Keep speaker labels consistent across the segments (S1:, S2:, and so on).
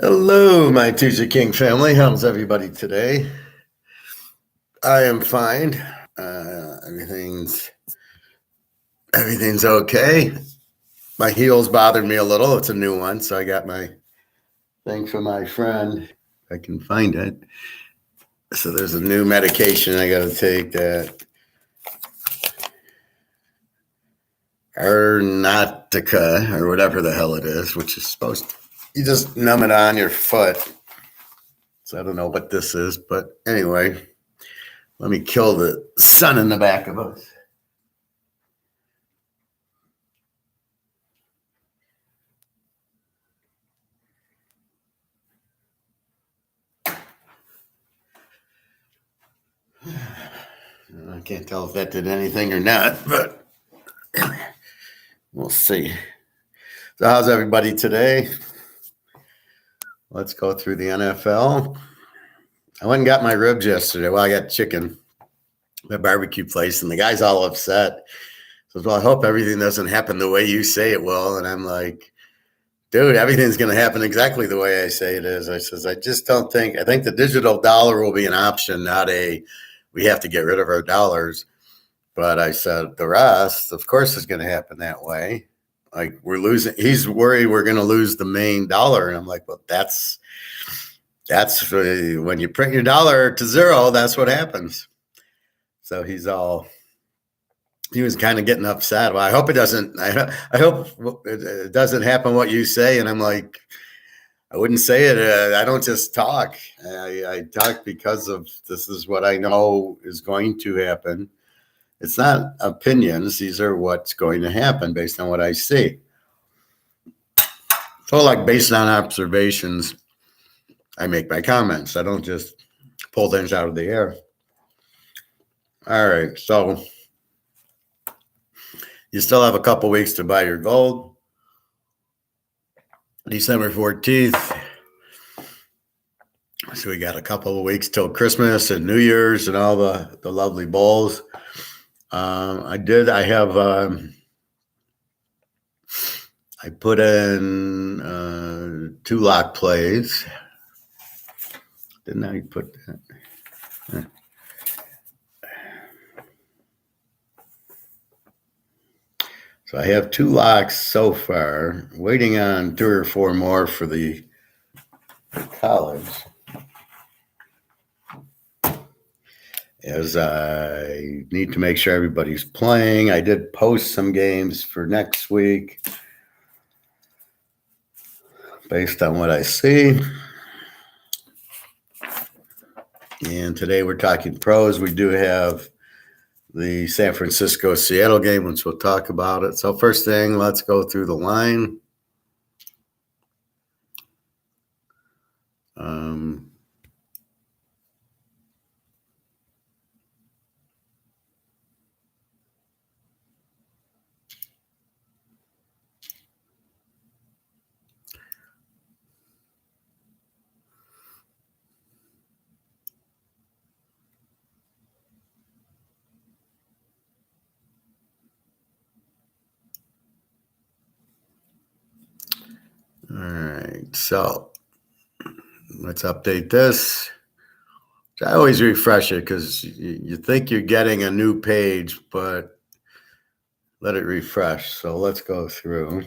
S1: Hello, my Teaserking family. How's everybody today? I am fine. Everything's okay. My heel's bothered me a little. It's a new one, so I got my thing from my friend. If I can find it. So there's a new medication I got to take that Ernatica or whatever the hell it is, which is supposed to, you just numb it on your foot. So I don't know what this is, but anyway, let me kill the sun in the back of us. I can't tell if that did anything or not, but we'll see. So, how's everybody today? Let's go through the NFL. I went and got my ribs yesterday. Well, I got chicken at a barbecue place, and the guy's all upset. Says, "Well, I hope everything doesn't happen the way you say it will." And I'm like, "Dude, everything's going to happen exactly the way I say it is." I says, "I just don't think. I think the digital dollar will be an option, not a. We have to get rid of our dollars." But I said, the rest, of course, is going to happen that way. Like we're losing. He's worried we're going to lose the main dollar, and I'm like, well, that's when you print your dollar to zero. That's what happens. So he was kind of getting upset. Well, I hope it doesn't. I hope it doesn't happen what you say. And I'm like, I wouldn't say it. I don't just talk. I talk because of this is what I know is going to happen. It's not opinions. These are what's going to happen based on what I see. So, like, based on observations, I make my comments. I don't just pull things out of the air. All right. So, you still have a couple weeks to buy your gold. December 14th. So, we got a couple of weeks till Christmas and New Year's and all the lovely bowls. I put in 2 lock plays. Didn't I put that? So I have 2 locks so far, waiting on 2 or 4 more for the college. As I need to make sure everybody's playing. I did post some games for next week based on what I see. And today we're talking pros. We do have the San Francisco-Seattle game, which we'll talk about it. So first thing, let's go through the line. All right, so let's update this. I always refresh it because you think you're getting a new page, but let it refresh. So let's go through.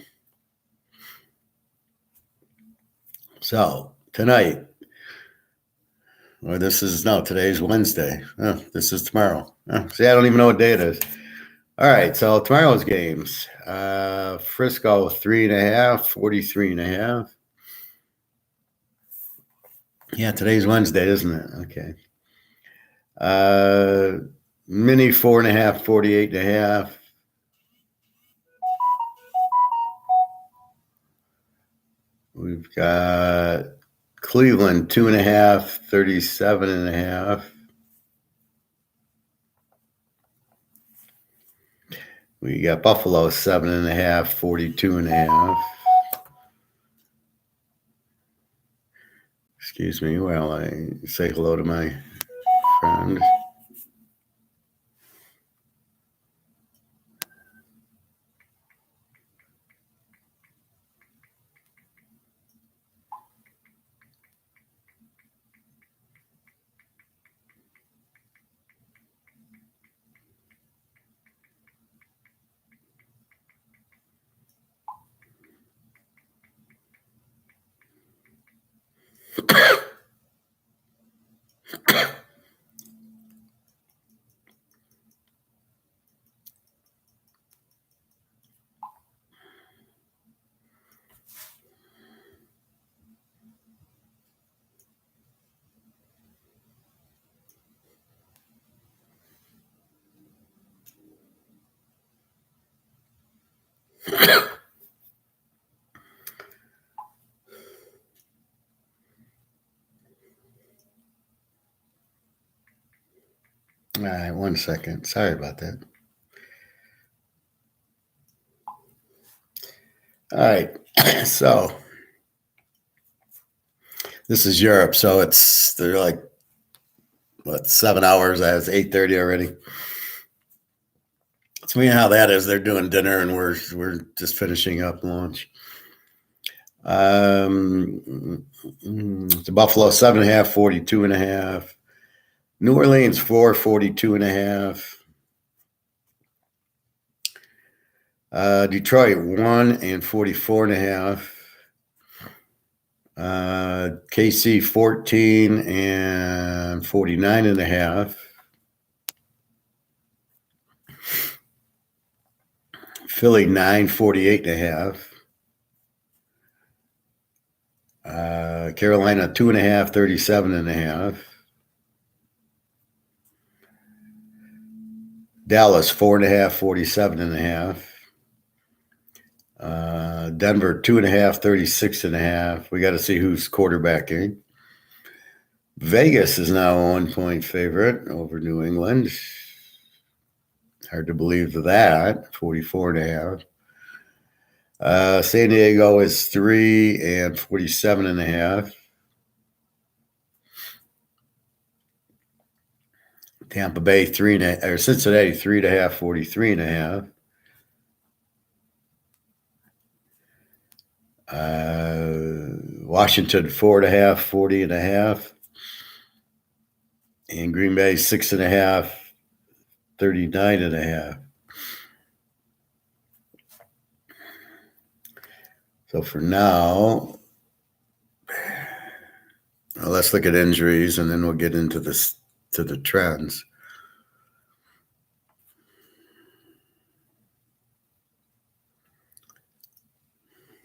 S1: So tonight, or today's Wednesday. Oh, this is tomorrow. Oh, see, I don't even know what day it is. All right, so tomorrow's games. Frisco 3.5, 43.5. Yeah, today's Wednesday, isn't it? Okay. Mini 4.5, 48.5. We've got Cleveland 2.5, 37.5. We got Buffalo 7.5, 42.5. Excuse me while I say hello to my friend. All right, 1 second. Sorry about that. All right, so this is Europe, so they're like 7 hours. It's 8:30 already. So you know how that is. They're doing dinner, and we're just finishing up lunch. It's Buffalo 7.5, 42.5. New Orleans 4, 42.5. Detroit 1 and 44.5. KC 14 and 49.5. Philly 9, 48.5. Carolina 2.5, 37.5. Dallas 4.5, 47.5. Denver 2.5, 36.5. We got to see who's quarterbacking. Vegas is now a 1-point favorite over New England. Hard to believe that. 44.5. San Diego is 3 and 47.5. Tampa Bay 3.5, or Cincinnati 3.5, 43.5. Washington 4.5, 40.5. And Green Bay 6.5, 39.5. So for now, let's look at injuries, and then we'll get into the trends.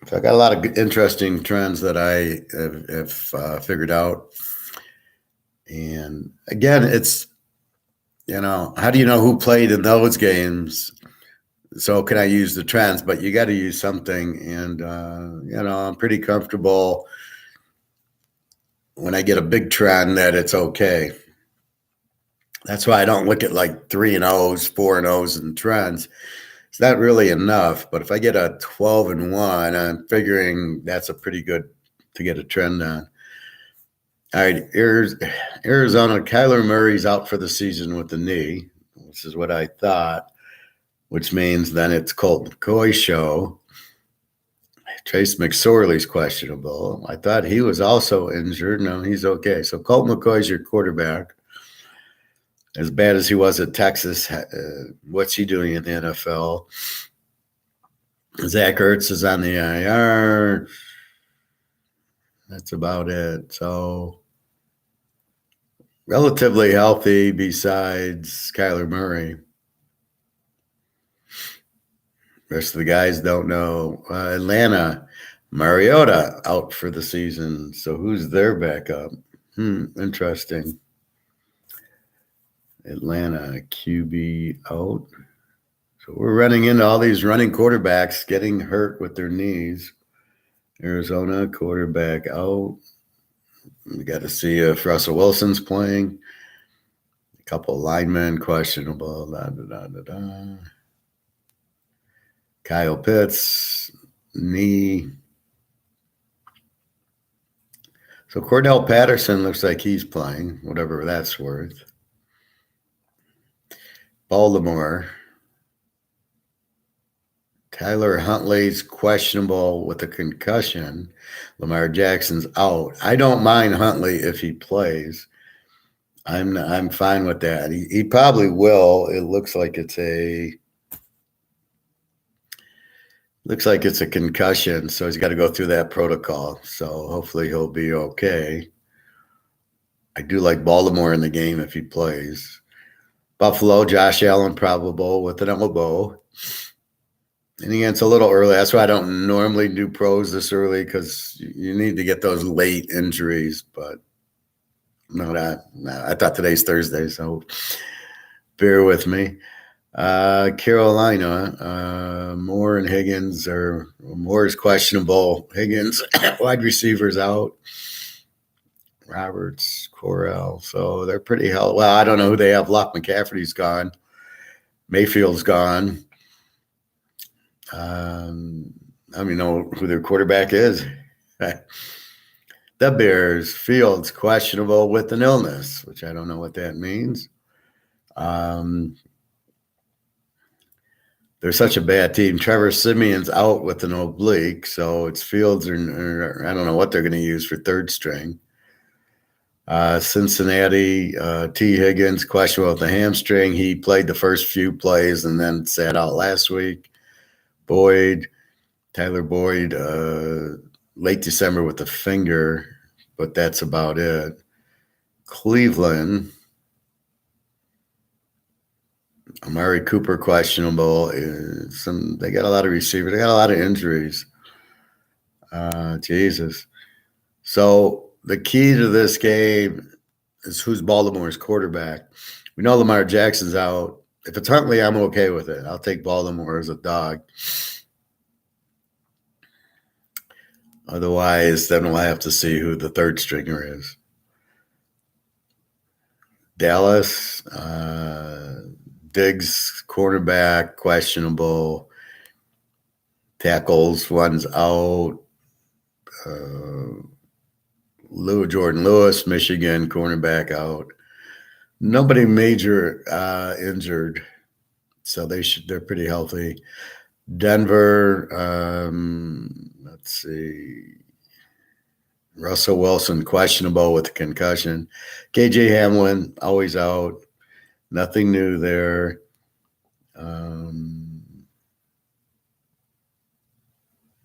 S1: So I got a lot of interesting trends that I have figured out. And again, it's, how do you know who played in those games? So can I use the trends? But you got to use something. And, I'm pretty comfortable when I get a big trend that it's okay. That's why I don't look at like 3-0s, 4-0s and trends. It's not really enough. But if I get a 12-1, I'm figuring that's a pretty good to get a trend on. All right, Arizona, Kyler Murray's out for the season with the knee. This is what I thought, which means then it's Colt McCoy's show. Trace McSorley's questionable. I thought he was also injured. No, he's okay. So Colt McCoy's your quarterback. As bad as he was at Texas, what's he doing in the NFL? Zach Ertz is on the IR. That's about it. So relatively healthy besides Kyler Murray. Rest of the guys don't know. Atlanta, Mariota out for the season. So who's their backup? Interesting. Atlanta, QB out. So we're running into all these running quarterbacks getting hurt with their knees. Arizona, quarterback out. We got to see if Russell Wilson's playing. A couple of linemen questionable. Kyle Pitts, knee. So Cordell Patterson looks like he's playing, whatever that's worth. Baltimore. Tyler Huntley's questionable with a concussion. Lamar Jackson's out. I don't mind Huntley if he plays. I'm fine with that. He probably will. It looks like it's a concussion, so he's got to go through that protocol. So hopefully he'll be okay. I do like Baltimore in the game if he plays. Buffalo, Josh Allen probable with an elbow. And again, it's a little early. That's why I don't normally do pros this early, because you need to get those late injuries. But no, I thought today's Thursday, so bear with me. Carolina, Moore and Higgins Moore is questionable. Higgins, wide receivers out. Roberts, Corral. So they're pretty hell. Well, I don't know who they have left. McCaffrey's gone. Mayfield's gone. I don't even know who their quarterback is. The Bears, Fields, questionable with an illness, which I don't know what that means. They're such a bad team. Trevor Simeon's out with an oblique, so it's Fields or I don't know what they're going to use for third string. Cincinnati, T. Higgins, questionable with a hamstring. He played the first few plays and then sat out last week. Tyler Boyd, late December with a finger, but that's about it. Cleveland, Amari Cooper questionable. They got a lot of receivers. They got a lot of injuries. Jesus. So the key to this game is who's Baltimore's quarterback. We know Lamar Jackson's out. If it's Huntley, I'm okay with it. I'll take Baltimore as a dog. Otherwise, then we'll have to see who the third stringer is. Dallas, Diggs, quarterback, questionable. Tackles, one's out. Jordan Lewis, Michigan, cornerback out. Nobody major injured, so they're pretty healthy. Denver, let's see. Russell Wilson, questionable with a concussion. KJ Hamlin, always out. Nothing new there.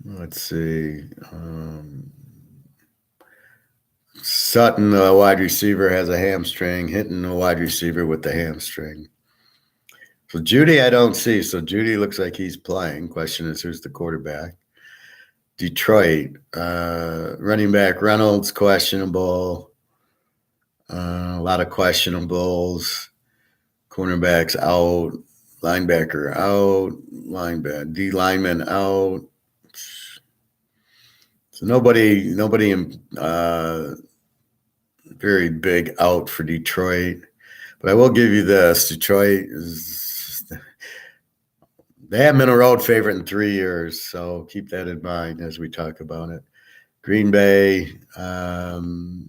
S1: Let's see. Sutton, the wide receiver, has a hamstring. Hinton, a wide receiver with the hamstring. So Judy, I don't see. So Judy looks like he's playing. Question is, who's the quarterback? Detroit, running back Reynolds, questionable. A lot of questionables. Cornerbacks out. Linebacker out. D lineman out. So nobody very big out for Detroit. But I will give you this. Detroit they haven't been a road favorite in 3 years, so keep that in mind as we talk about it. Green Bay, Aaron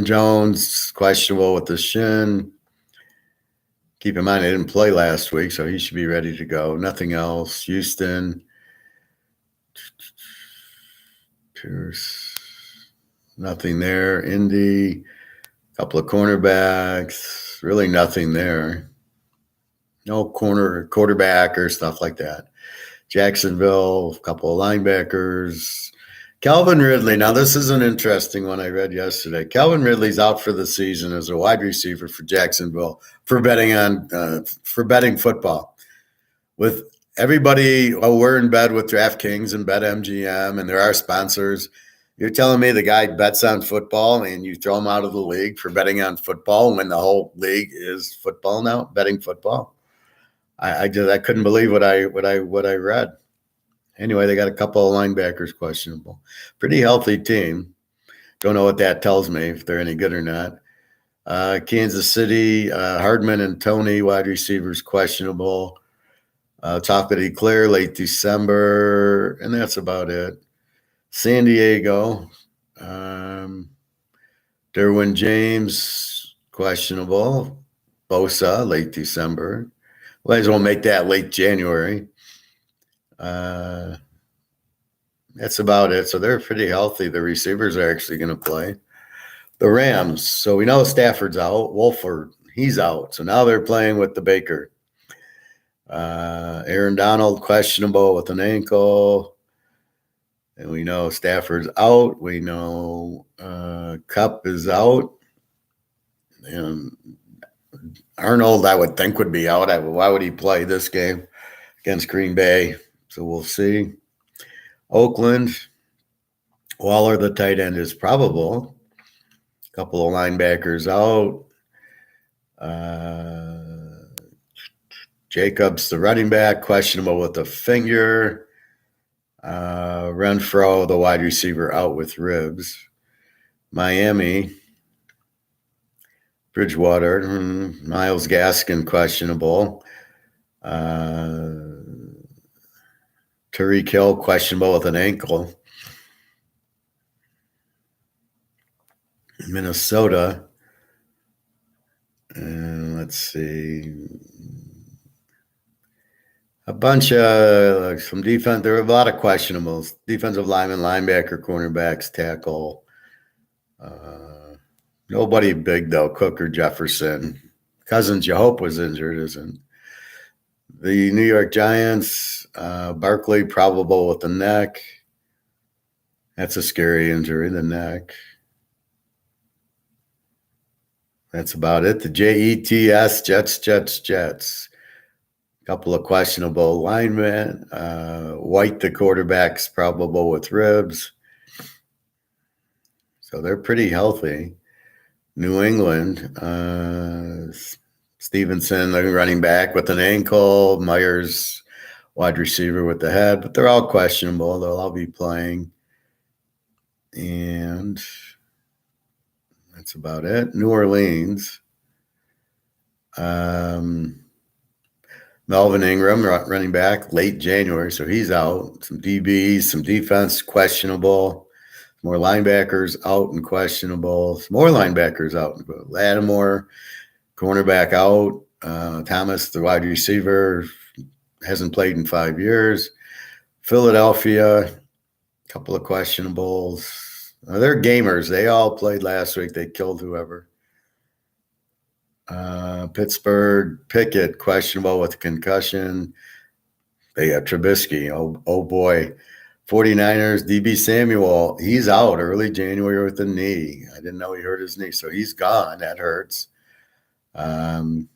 S1: Jones, questionable with the shin. Keep in mind, I didn't play last week, so he should be ready to go. Nothing else. Houston, Pierce, nothing there. Indy, a couple of cornerbacks, really nothing there. No quarterback or stuff like that. Jacksonville, a couple of linebackers. Calvin Ridley. Now, this is an interesting one I read yesterday. Calvin Ridley's out for the season as a wide receiver for Jacksonville for betting football. With everybody, we're in bed with DraftKings and BetMGM, and there are sponsors. You're telling me the guy bets on football and you throw him out of the league for betting on football when the whole league is football now, betting football? I couldn't believe what I read. Anyway, they got a couple of linebackers questionable. Pretty healthy team. Don't know what that tells me, if they're any good or not. Kansas City, Hardman and Tony, wide receivers questionable. Chocolatey Clear, late December, and that's about it. San Diego, Derwin James, questionable. Bosa, late December. Might as well make that late January. That's about it. So they're pretty healthy. The receivers are actually going to play. The Rams. So we know Stafford's out. Wolford, he's out. So now they're playing with the Baker. Aaron Donald, questionable with an ankle. And we know Stafford's out. We know Kupp is out. And Arnold, I would think, would be out. Why would he play this game against Green Bay? So we'll see. Oakland, Waller, the tight end, is probable. A couple of linebackers out. Jacobs, the running back, questionable with the finger. Renfro, the wide receiver, out with ribs. Miami, Bridgewater, Myles Gaskin, questionable. Tyreek Hill, questionable with an ankle. Minnesota, let's see, a bunch of some defense. There are a lot of questionables. Defensive lineman, linebacker, cornerbacks, tackle. Nobody big though. Cook or Jefferson. Cousins, you hope was injured, isn't? The New York Giants, Barkley, probable with the neck. That's a scary injury, the neck. That's about it. The Jets, Jets. A couple of questionable linemen. White, the quarterback's probable with ribs. So they're pretty healthy. New England, Stevenson, the running back with an ankle. Myers, wide receiver with the head. But they're all questionable. They'll all be playing. And that's about it. New Orleans. Melvin Ingram, running back, late January, so he's out. Some DBs, some defense, questionable. More linebackers out and questionable. Some more linebackers out. Lattimore, cornerback out. Thomas, the wide receiver, hasn't played in 5 years. Philadelphia, a couple of questionables. They're gamers. They all played last week. They killed whoever. Pittsburgh, Pickett, questionable with concussion. They got Trubisky. Oh boy. 49ers, DB Samuel, he's out early January with a knee. I didn't know he hurt his knee, so he's gone. That hurts. Couple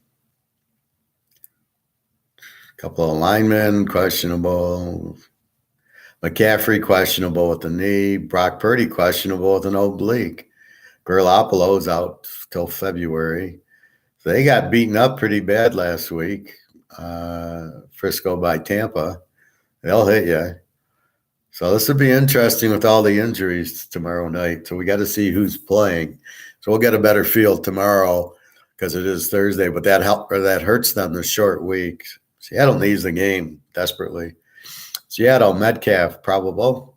S1: of linemen, questionable. McCaffrey, questionable with the knee. Brock Purdy, questionable with an oblique. Garoppolo's out till February. So they got beaten up pretty bad last week. Frisco by Tampa. They'll hit you. So this will be interesting with all the injuries tomorrow night. So we got to see who's playing. So we'll get a better feel tomorrow because it is Thursday. But that hurts them this short week. Seattle needs the game desperately. Seattle, Metcalf, probable.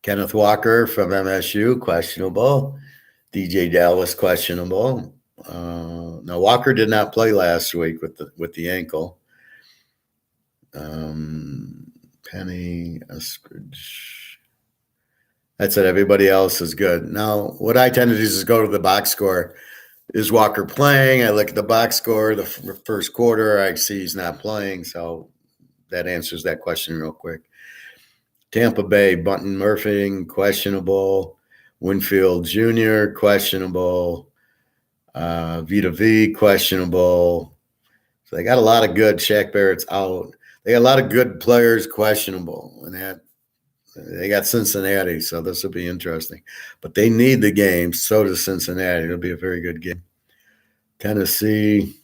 S1: Kenneth Walker from MSU, questionable. DJ Dallas, questionable. Now Walker did not play last week with the ankle. Penny, Eskridge. That's it. Everybody else is good. Now, what I tend to do is go to the box score. Is Walker playing? I look at the box score, the first quarter. I see he's not playing, so that answers that question real quick. Tampa Bay, Bunton Murphy, questionable. Winfield Jr., questionable. Vita V, questionable. So they got a lot of good. Shaq Barrett's out. They got a lot of good players questionable, and that they got Cincinnati, so this will be interesting. But they need the game. So does Cincinnati. It'll be a very good game. Tennessee.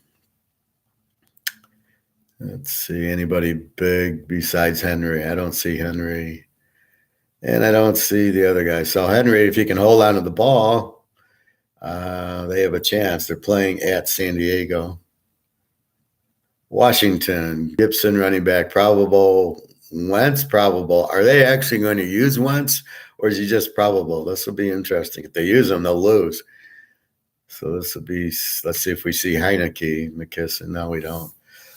S1: Let's see anybody big besides Henry. I don't see Henry, and I don't see the other guy. So Henry, if he can hold on to the ball, they have a chance. They're playing at San Diego. Washington, Gibson running back, probable. Wentz, probable. Are they actually going to use Wentz, or is he just probable? This will be interesting. If they use him, they'll lose. So this will be, let's see if we see Heineke, McKisson. No, we don't.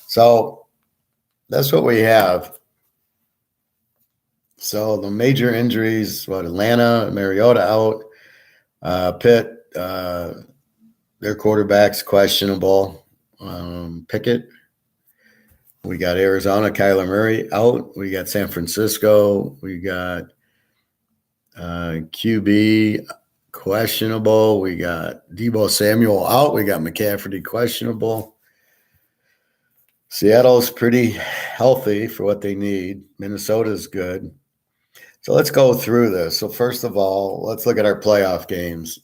S1: So that's what we have. So the major injuries, Atlanta, Mariota out. Pitt, their quarterback's questionable. Pickett. We got Arizona, Kyler Murray out. We got San Francisco. We got QB questionable. We got Deebo Samuel out. We got McCaffrey questionable. Seattle's pretty healthy for what they need. Minnesota's good. So let's go through this. So first of all, let's look at our playoff games.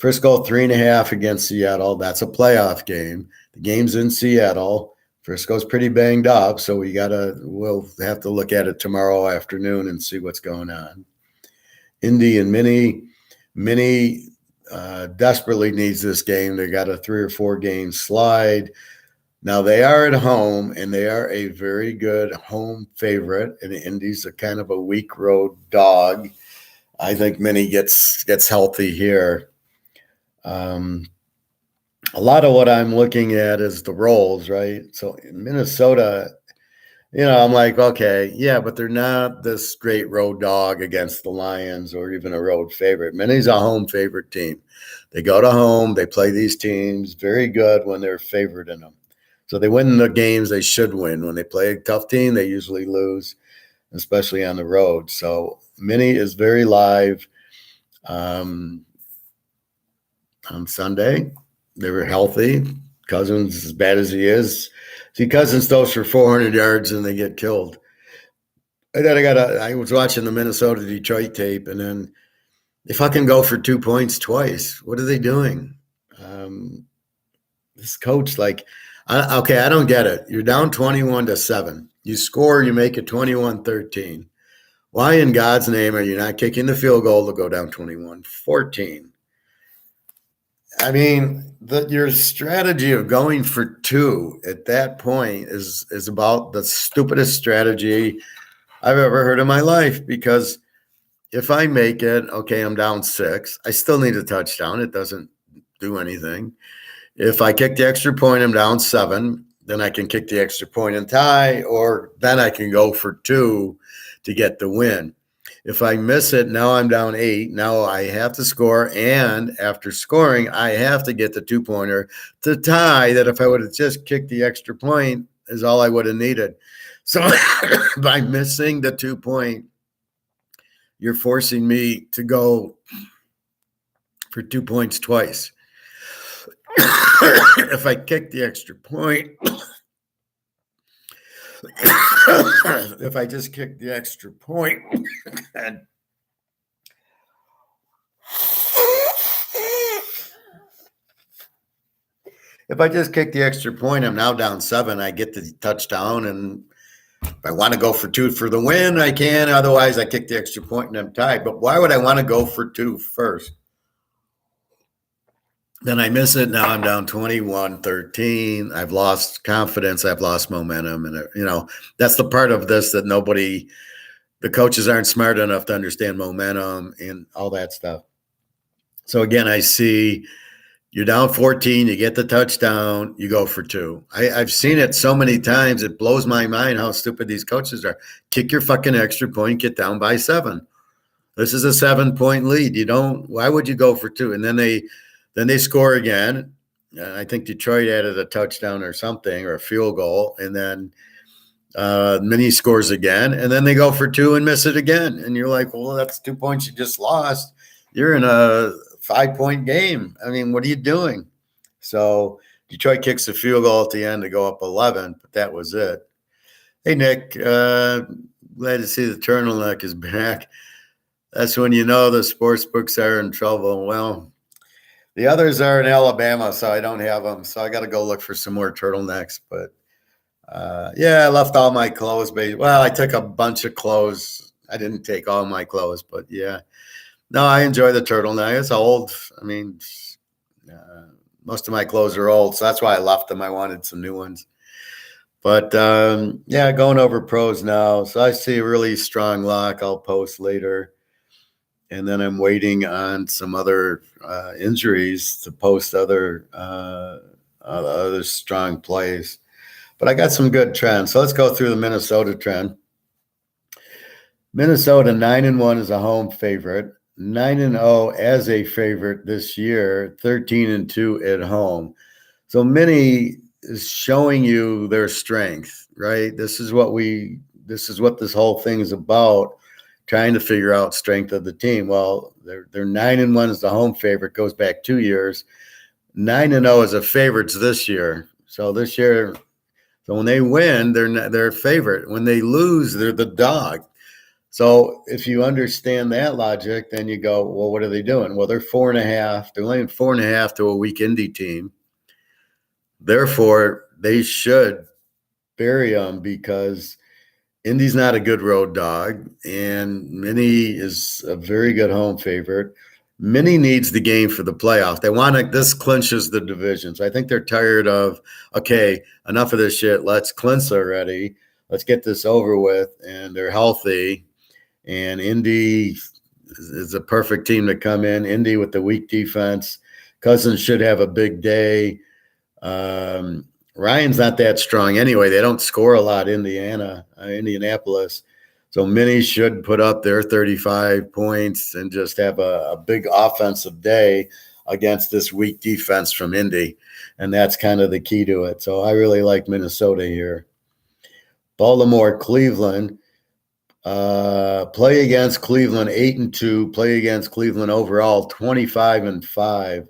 S1: Frisco 3.5 against Seattle. That's a playoff game. The game's in Seattle. Frisco's pretty banged up, so we'll have to look at it tomorrow afternoon and see what's going on. Indy and Minnie desperately needs this game. They got a 3 or 4 game slide. Now they are at home, and they are a very good home favorite. And Indy's a kind of a weak road dog. I think Minnie gets healthy here. A lot of what I'm looking at is the rolls, right? So in Minnesota, I'm like, okay, yeah, but they're not this great road dog against the Lions or even a road favorite. Minnie's a home favorite team. They go to home. They play these teams very good when they're favored in them. So they win the games they should win. When they play a tough team, they usually lose, especially on the road. So Minnie is very live on Sunday. They were healthy. Cousins, as bad as he is, see Cousins throws for 400 yards and they get killed. And then I was watching the Minnesota-Detroit tape, and then they fucking go for 2 points twice. What are they doing? This coach, I don't get it. You're down 21-7. You score, you make it 21-13. Why in God's name are you not kicking the field goal to go down 21-14? I mean, your strategy of going for 2 at that point is about the stupidest strategy I've ever heard in my life, because if I make it, okay, I'm down 6. I still need a touchdown. It doesn't do anything. If I kick the extra point, I'm down 7. Then I can kick the extra point and tie, or then I can go for 2 to get the win. If I miss it, now I'm down 8. Now I have to score, and after scoring, I have to get the 2-pointer to tie. That if I would have just kicked the extra point is all I would have needed. So by missing the 2-point, you're forcing me to go for 2 points twice. If I kick the extra point, if I just kick the extra point, and if I just kick the extra point, I'm now down 7. I get the touchdown, and if I want to go for 2 for the win, I can. Otherwise, I kick the extra point and I'm tied. But why would I want to go for 2 first? Then I miss it. Now I'm down 21-13. I've lost confidence. I've lost momentum. And, that's the part of this that the coaches aren't smart enough to understand momentum and all that stuff. So, again, I see you're down 14. You get the touchdown. You go for 2. I've seen it so many times. It blows my mind how stupid these coaches are. Kick your fucking extra point. Get down by 7. This is a 7-point lead. Why would you go for 2? And then they score again. I think Detroit added a touchdown or something, or a field goal. And then Minnie scores again. And then they go for 2 and miss it again. And you're like, well, that's 2 points you just lost. You're in a 5-point game. I mean, what are you doing? So Detroit kicks a field goal at the end to go up 11, but that was it. Hey, Nick, glad to see the turtleneck is back. That's when you know the sports books are in trouble. Well, the others are in Alabama, so I don't have them. So I got to go look for some more turtlenecks. But, I left all my clothes. Well, I took a bunch of clothes. I didn't take all my clothes, but, yeah. No, I enjoy the turtleneck. It's old. I mean, most of my clothes are old, so that's why I left them. I wanted some new ones. But, going over pros now. So I see a really strong lock I'll post later. And then I'm waiting on some other injuries to post other strong plays. But I got some good trends. So let's go through the Minnesota trend. Minnesota 9-1 is a home favorite. 9-0 as a favorite this year. 13-2 at home. So Minnie is showing you their strength, right? This is what this whole thing is about. Trying to figure out strength of the team. Well, they're 9-1 as the home favorite. Goes back 2 years. 9-0 as a favorites this year. So this year, when they win, they're a favorite. When they lose, they're the dog. So if you understand that logic, then you go, well, what are they doing? Well, they're 4.5. They're laying 4.5 to a weak Indy team. Therefore, they should bury them because Indy's not a good road dog, and Minnie is a very good home favorite. Minnie needs the game for the playoff. They want to, this clinches the divisions. I think they're tired of, okay, enough of this shit. Let's clinch already. Let's get this over with. And they're healthy. And Indy is a perfect team to come in. Indy with the weak defense. Cousins should have a big day. Ryan's not that strong anyway. They don't score a lot, Indianapolis. So Minnie should put up their 35 points and just have a big offensive day against this weak defense from Indy. And that's kind of the key to it. So I really like Minnesota here. Baltimore, Cleveland. Play against Cleveland 8-2. Play against Cleveland overall 25-5.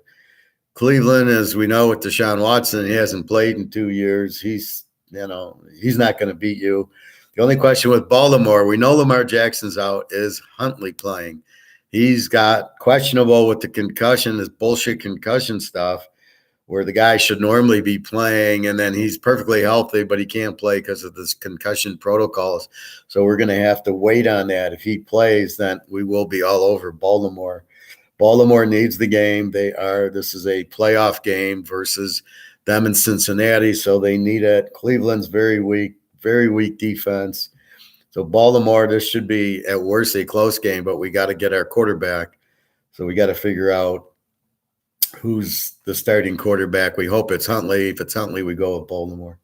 S1: Cleveland, as we know with Deshaun Watson, he hasn't played in 2 years. He's not going to beat you. The only question with Baltimore, we know Lamar Jackson's out, is Huntley playing. He's got questionable with the concussion, this bullshit concussion stuff, where the guy should normally be playing, and then he's perfectly healthy, but he can't play because of this concussion protocols. So we're going to have to wait on that. If he plays, then we will be all over Baltimore. Baltimore needs the game. This is a playoff game versus them in Cincinnati, so they need it. Cleveland's very weak defense. So Baltimore, this should be at worst a close game, but we got to get our quarterback. So we got to figure out who's the starting quarterback. We hope it's Huntley. If it's Huntley, we go with Baltimore.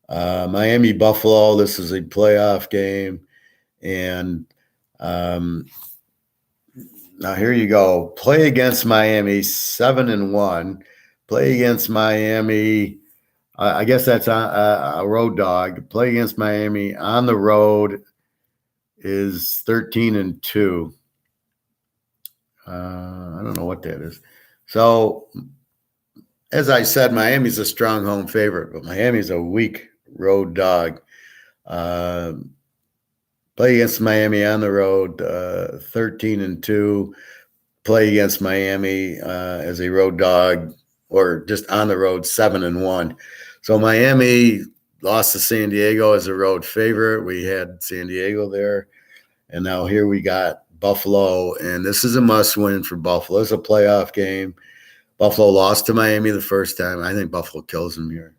S1: Miami, Buffalo, this is a playoff game. And now here you go. Play against Miami, 7-1. Play against Miami. I guess that's a road dog. Play against Miami on the road is 13-2. I don't know what that is. So, as I said, Miami's a strong home favorite, but Miami's a weak road dog. Play against Miami on the road, 13-2. Play against Miami as a road dog, or just on the road, 7-1. So Miami lost to San Diego as a road favorite. We had San Diego there, and now here we got Buffalo, and this is a must-win for Buffalo. It's a playoff game. Buffalo lost to Miami the first time. I think Buffalo kills them here.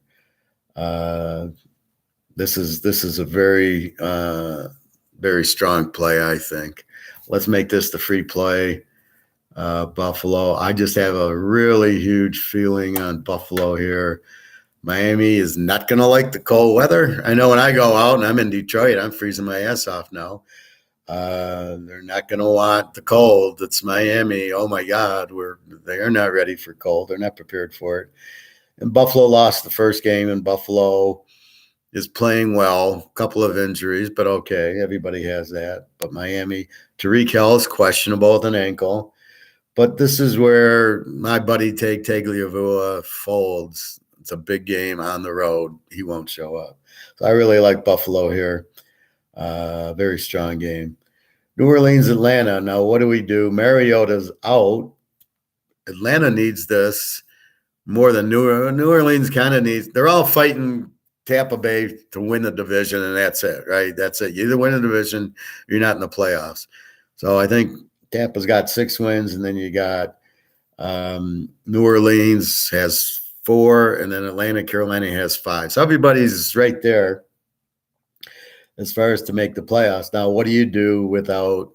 S1: This is a very very strong play, I think. Let's make this the free play. Buffalo. I just have a really huge feeling on Buffalo here. Miami is not going to like the cold weather. I know when I go out and I'm in Detroit, I'm freezing my ass off now. They're not going to want the cold. It's Miami. Oh, my God. They are not ready for cold. They're not prepared for it. And Buffalo lost the first game, and Buffalo is playing well. A couple of injuries, but okay. Everybody has that. But Miami, Tyreek Hill is questionable with an ankle. But this is where my buddy Tagovailoa folds. It's a big game on the road. He won't show up. So I really like Buffalo here. Very strong game. New Orleans, Atlanta. Now, what do we do? Mariota's out. Atlanta needs this more than New Orleans kind of needs. They're all fighting Tampa Bay to win the division, and that's it, right? That's it. You either win the division or you're not in the playoffs. So I think Tampa's got 6 wins, and then you got New Orleans has 4, and then Atlanta, Carolina has 5. So everybody's right there as far as to make the playoffs. Now, what do you do without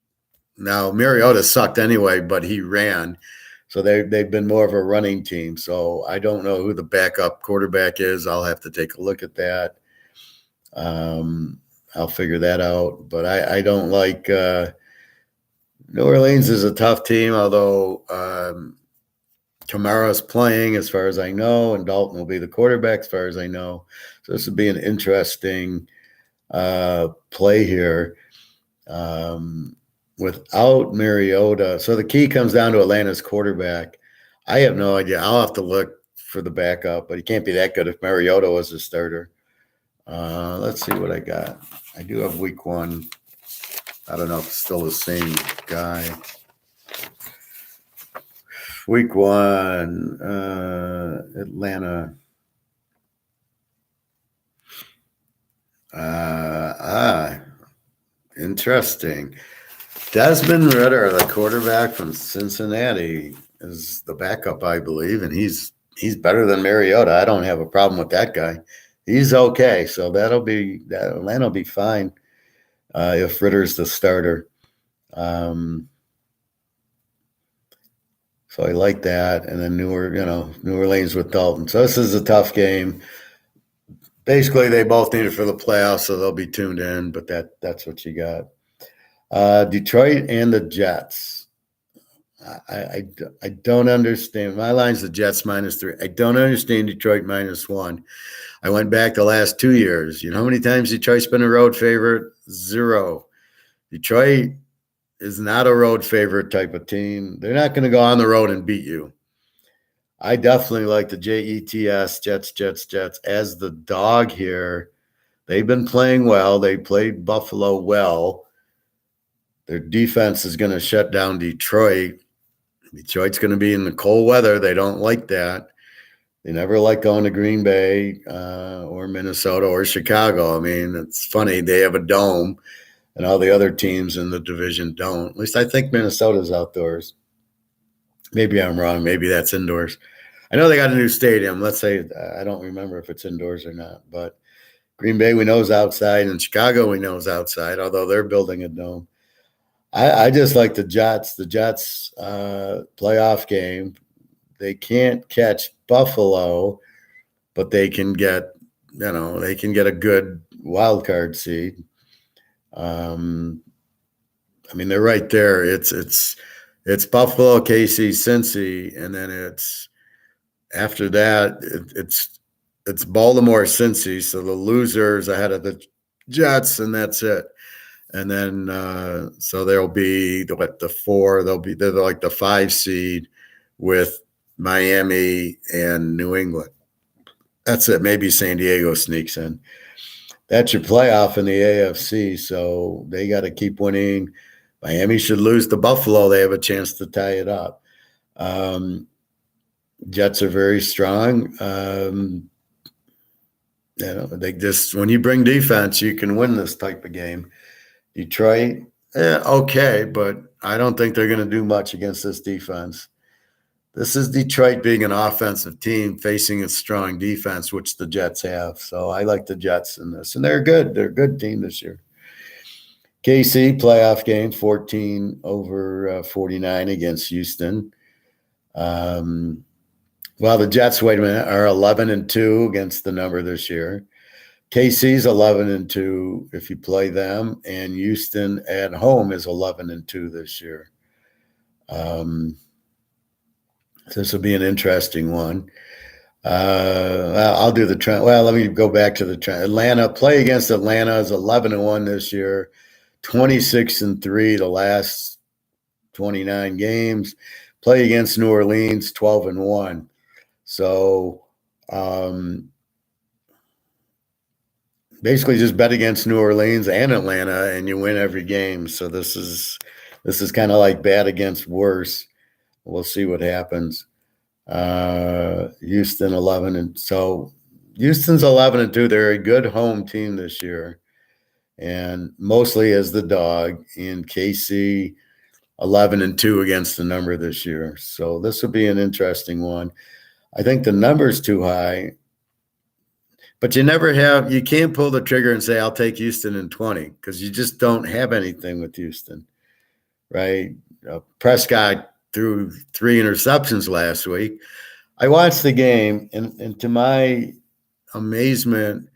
S1: – now, Mariota sucked anyway, but he ran. So they've been more of a running team. So I don't know who the backup quarterback is. I'll have to take a look at that. I'll figure that out. But I don't like New Orleans is a tough team, although Kamara's playing as far as I know, and Dalton will be the quarterback as far as I know. So this would be an interesting play here. Without Mariota. So the key comes down to Atlanta's quarterback. I have no idea. I'll have to look for the backup, but he can't be that good if Mariota was the starter. Let's see what I got. I do have week 1. I don't know if it's still the same guy. Week 1, Atlanta. Interesting. Desmond Ridder, the quarterback from Cincinnati, is the backup, I believe, and he's better than Mariota. I don't have a problem with that guy. He's okay, so Atlanta will be fine if Ritter's the starter. So I like that, and then New Orleans with Dalton. So this is a tough game. Basically, they both need it for the playoffs, so they'll be tuned in. But that's what you got. Detroit and the Jets. I don't understand. My line's the Jets -3. I don't understand Detroit -1. I went back the last 2 years. You know how many times Detroit's been a road favorite? 0. Detroit is not a road favorite type of team. They're not going to go on the road and beat you. I definitely like the Jets, Jets as the dog here. They've been playing well. They played Buffalo well. Their defense is going to shut down Detroit. Detroit's going to be in the cold weather. They don't like that. They never like going to Green Bay or Minnesota or Chicago. I mean, it's funny. They have a dome, and all the other teams in the division don't. At least I think Minnesota's outdoors. Maybe I'm wrong. Maybe that's indoors. I know they got a new stadium. Let's say I don't remember if it's indoors or not. But Green Bay we know is outside, and Chicago we know is outside, although they're building a dome. I just like the Jets. The Jets playoff game. They can't catch Buffalo, but they can get a good wild card seed. I mean, they're right there. It's Buffalo, KC, Cincy, and then it's after that it's Baltimore, Cincy. So the losers ahead of the Jets, and that's it. And then so there'll be the 4. They're like the 5 seed with Miami and New England. That's it. Maybe San Diego sneaks in. That's your playoff in the AFC. So they got to keep winning. Miami should lose to Buffalo. They have a chance to tie it up. Jets are very strong. They just when you bring defense, you can win this type of game. Detroit, okay, but I don't think they're going to do much against this defense. This is Detroit being an offensive team facing a strong defense, which the Jets have. So I like the Jets in this, and they're good. They're a good team this year. KC playoff game, 14/49 against Houston. Well, the Jets, wait a minute, are 11-2 against the number this year. KC's 11-2 if you play them, and Houston at home is 11-2 this year. This will be an interesting one. I'll do the trend. Well, let me go back to the trend. Atlanta, play against Atlanta is 11-1 this year, 26-3 the last 29 games. Play against New Orleans, 12-1. So basically just bet against New Orleans and Atlanta, and you win every game. So this is kind of like bad against worse. We'll see what happens. Houston 11, and so Houston's 11-2. They're a good home team this year, and mostly as the dog. And KC 11-2 against the number this year. So this will be an interesting one. I think the number's too high, but you can't pull the trigger and say I'll take Houston in 20 because you just don't have anything with Houston, right? Prescott threw 3 interceptions last week. I watched the game, and to my amazement,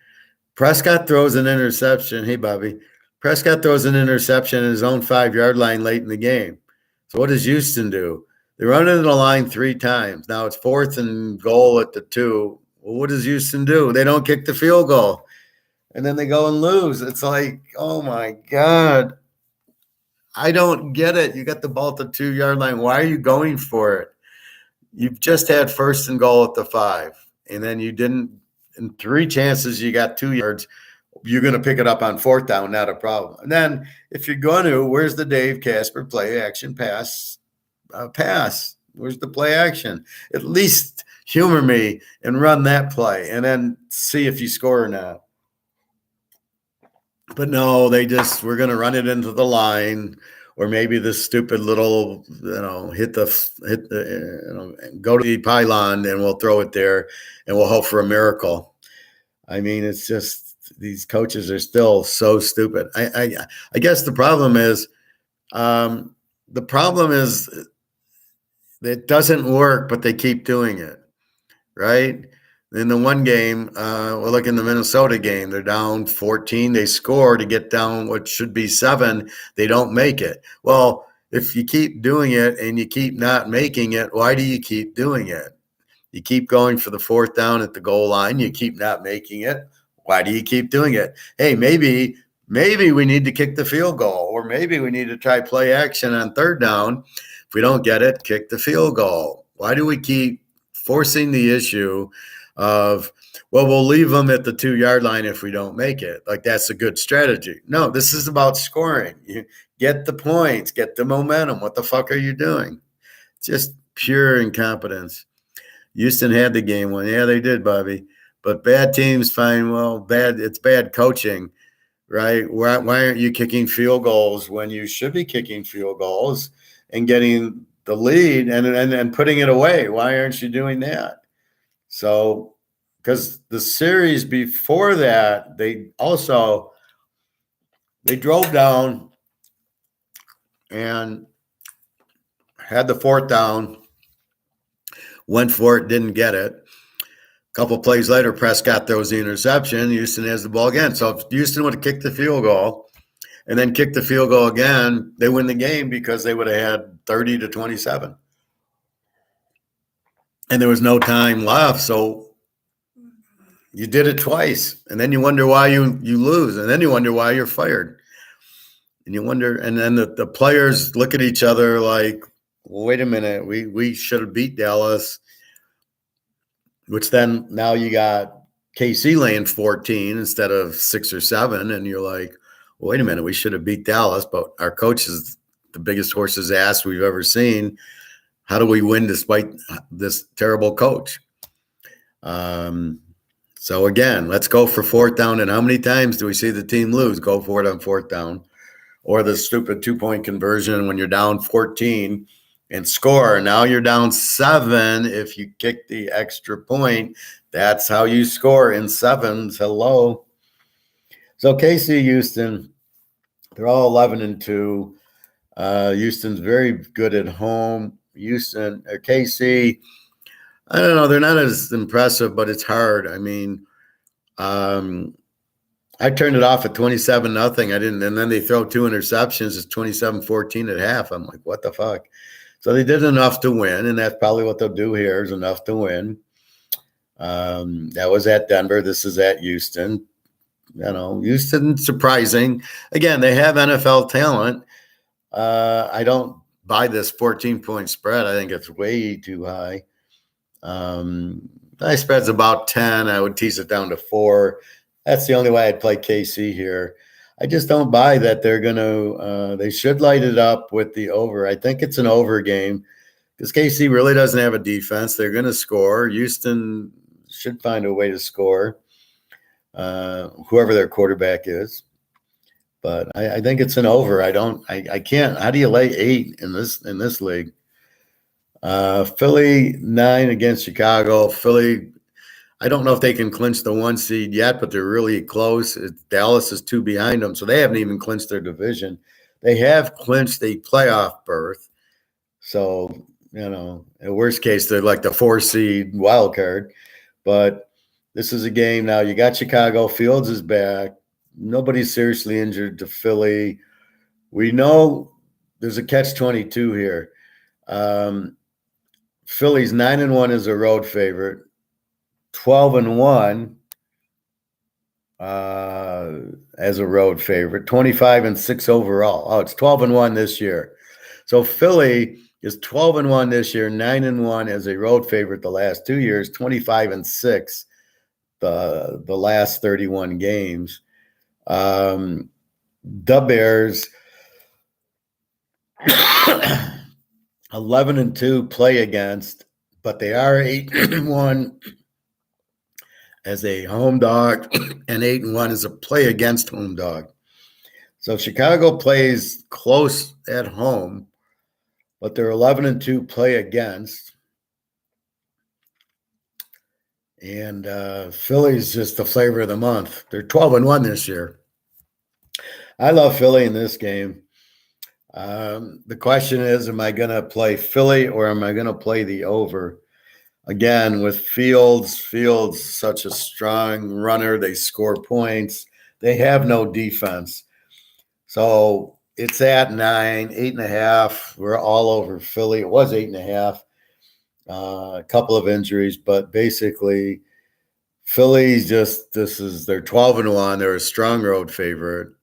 S1: Prescott throws an interception. Hey, Bobby. Prescott throws an interception in his own 5-yard line late in the game. So what does Houston do? They run into the line 3 times. Now it's 4th and goal at the 2. Well, what does Houston do? They don't kick the field goal. And then they go and lose. It's like, oh, my God. I don't get it. You got the ball at the 2-yard line. Why are you going for it? You've just had 1st and goal at the 5. And then you didn't – in 3 chances, you got 2 yards. you're going to pick it up on fourth down, not a problem. And then if you're going to, where's the Dave Casper play action pass? Pass. Where's the play action? At least humor me and run that play and then see if you score or not. But no, we're going to run it into the line, or maybe this stupid little, hit the, go to the pylon and we'll throw it there and we'll hope for a miracle. I mean, it's just, these coaches are still so stupid. I guess the problem is it doesn't work, but they keep doing it, right? In the one game, look in the Minnesota game, they're down 14. They score to get down what should be 7. They don't make it. Well, if you keep doing it and you keep not making it, why do you keep doing it? You keep going for the fourth down at the goal line. You keep not making it. Why do you keep doing it? Hey, maybe we need to kick the field goal, or maybe we need to try play action on third down. If we don't get it, kick the field goal. Why do we keep forcing the issue of, well, we'll leave them at the 2-yard line if we don't make it? Like, that's a good strategy. No, this is about scoring. You get the points, get the momentum. What the fuck are you doing? Just pure incompetence. Houston had the game won. Yeah, they did, Bobby. But bad teams find, it's bad coaching, right? Why aren't you kicking field goals when you should be kicking field goals and getting the lead and putting it away? Why aren't you doing that? So, because the series before that, they drove down and had the fourth down, went for it, didn't get it. A couple of plays later, Prescott throws the interception. Houston has the ball again. So if Houston would have kicked the field goal and then kicked the field goal again, they win the game because they would have had 30-27. And there was no time left. So you did it twice. And then you wonder why you lose. And then you wonder why you're fired. And you wonder, and then the players look at each other like, well, wait a minute, we should have beat Dallas. Which then now you got KC laying 14 instead of 6 or 7. And you're like, well, wait a minute, we should have beat Dallas, but our coach is the biggest horse's ass we've ever seen. How do we win despite this terrible coach? So again, let's go for fourth down. And how many times do we see the team lose? Go for it on fourth down. Or the stupid 2-point conversion when you're down 14 and score. Now you're down 7. If you kick the extra point, that's how you score in 7s. Hello. So KC, Houston, they're all 11-2. Houston's very good at home. KC, I don't know. They're not as impressive, but it's hard. I mean, I turned it off at 27-0. I didn't, and then they throw 2 interceptions. It's 27-14 at half. I'm like, what the fuck? So they did enough to win, and that's probably what they'll do here is enough to win. That was at Denver. This is at Houston. Houston, surprising. Again, they have NFL talent. I don't buy this 14-point spread. I think it's way too high. My spread's about 10. I would tease it down to 4. That's the only way I'd play KC here. I just don't buy that they're going to they should light it up with the over. I think it's an over game because KC really doesn't have a defense. They're going to score. Houston should find a way to score, whoever their quarterback is. But I think it's an over. I can't. How do you lay 8 in this league? Philly 9 against Chicago. Philly, I don't know if they can clinch the 1 seed yet, but they're really close. Dallas is 2 behind them, so they haven't even clinched their division. They have clinched a playoff berth. So, in worst case, they're like the 4 seed wild card. But this is a game now. You got Chicago. Fields is back. Nobody's seriously injured to Philly. We know there's a catch-22 here. Philly's 9-1 as a road favorite. 12-1 as a road favorite, 25-6 overall. Oh, it's 12-1 this year. So Philly is 12-1 this year, 9-1 as a road favorite the last 2 years, 25-6 the last 31 games. The Bears 11-2 play against, but they are 8-1 as a home dog and 8-1 as a play against home dog. So Chicago plays close at home, but they're 11-2 play against. And Philly's just the flavor of the month. They're 12-1 this year. I love Philly in this game. The question is, am I going to play Philly or am I going to play the over? Again, with Fields such a strong runner. They score points. They have no defense. So it's at 9, 8.5. We're all over Philly. It was 8.5. A couple of injuries, but basically Philly's they're 12-1. They're a strong road favorite.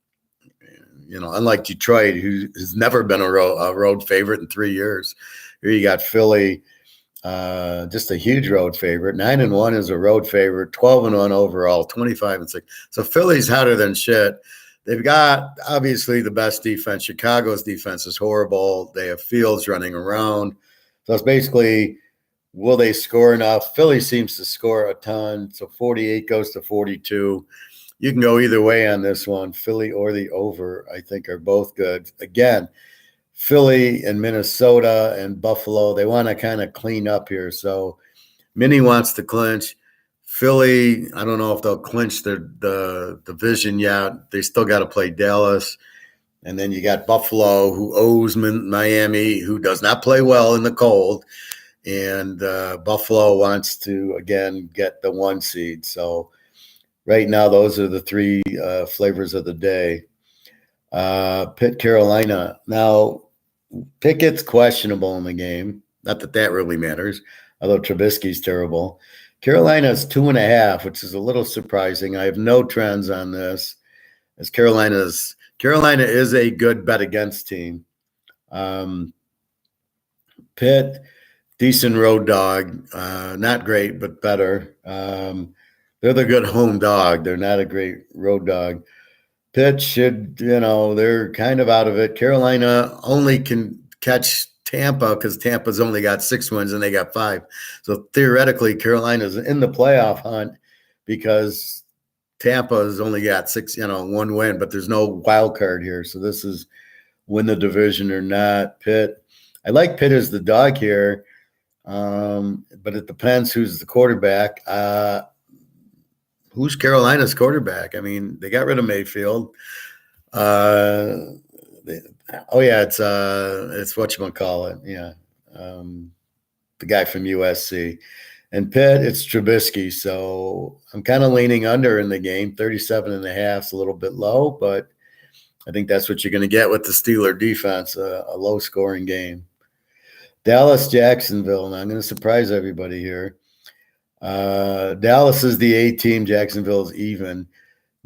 S1: Unlike Detroit, who has never been a road favorite in 3 years. Here you got Philly, just a huge road favorite. 9-1 is a road favorite. 12-1 overall. 25-6. So Philly's hotter than shit. They've got obviously the best defense. Chicago's defense is horrible. They have Fields running around. So it's basically, will they score enough? Philly seems to score a ton. So 48 goes to 42. You can go either way on this one. Philly or the over, I think, are both good. Again, Philly and Minnesota and Buffalo, they want to kind of clean up here. So Minnie wants to clinch. Philly, I don't know if they'll clinch the division yet. They still got to play Dallas. And then you got Buffalo, who owes Miami, who does not play well in the cold. And Buffalo wants to, again, get the 1 seed. So right now, those are the 3 flavors of the day. Pitt, Carolina. Now, Pickett's questionable in the game. Not that really matters, although Trubisky's terrible. Carolina's 2.5, which is a little surprising. I have no trends on this, as Carolina is a good bet against team. Pitt, decent road dog, not great, but better. They're the good home dog. They're not a great road dog. Pitt should, they're kind of out of it. Carolina only can catch Tampa because Tampa's only got 6 wins and they got 5. So theoretically, Carolina's in the playoff hunt because Tampa's only got 1 win, but there's no wild card here. So this is win the division or not. Pitt, I like Pitt as the dog here, but it depends who's the quarterback. Who's Carolina's quarterback? I mean, they got rid of Mayfield. It's whatchamacallit. Yeah. The guy from USC. And Pitt, it's Trubisky. So I'm kind of leaning under in the game. 37.5 is a little bit low, but I think that's what you're going to get with the Steeler defense, a low-scoring game. Dallas, Jacksonville. Now, I'm going to surprise everybody here. Dallas is the A team. Jacksonville is even.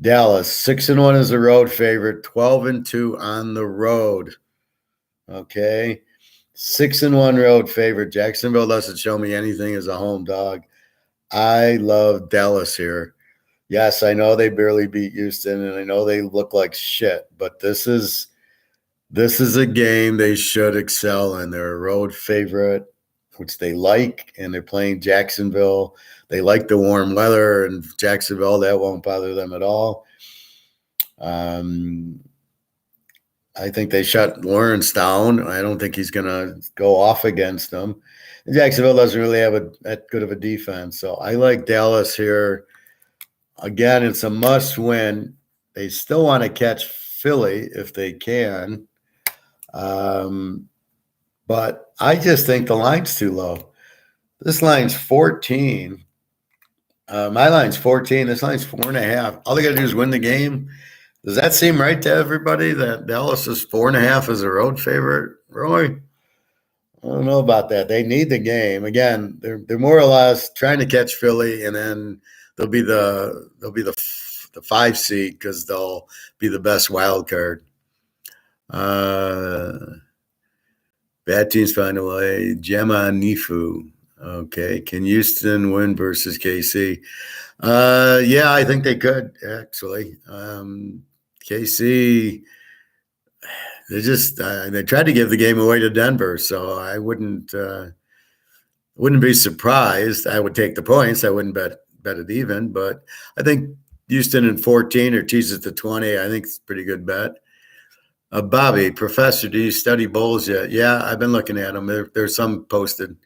S1: Dallas 6-1 is a road favorite. 12-2 on the road. Okay, 6-1 road favorite. Jacksonville doesn't show me anything as a home dog. I love Dallas here. Yes, I know they barely beat Houston, and I know they look like shit. But this is a game they should excel in. They're a road favorite, which they like, and they're playing Jacksonville. They like the warm weather, and Jacksonville, that won't bother them at all. I think they shut Lawrence down. I don't think he's going to go off against them. And Jacksonville doesn't really have that good of a defense. So I like Dallas here. Again, it's a must-win. They still want to catch Philly if they can. But I just think the line's too low. This line's 14. My line's 14. This line's 4.5. All they got to do is win the game. Does that seem right to everybody that Dallas is 4.5 as a road favorite? Really? I don't know about that. They need the game. Again, they're more or less trying to catch Philly, and then they'll be the 5 seed because they'll be the best wild card. Bad teams find a way. Gemma Nifu. Okay. Can Houston win versus KC? Yeah, I think they could actually. KC, they tried to give the game away to Denver, so I wouldn't be surprised. I would take the points. I wouldn't bet it even, but I think Houston in 14 or tease it to 20. I think it's a pretty good bet. Bobby, Professor, do you study bowls yet? Yeah, I've been looking at them. There's some posted.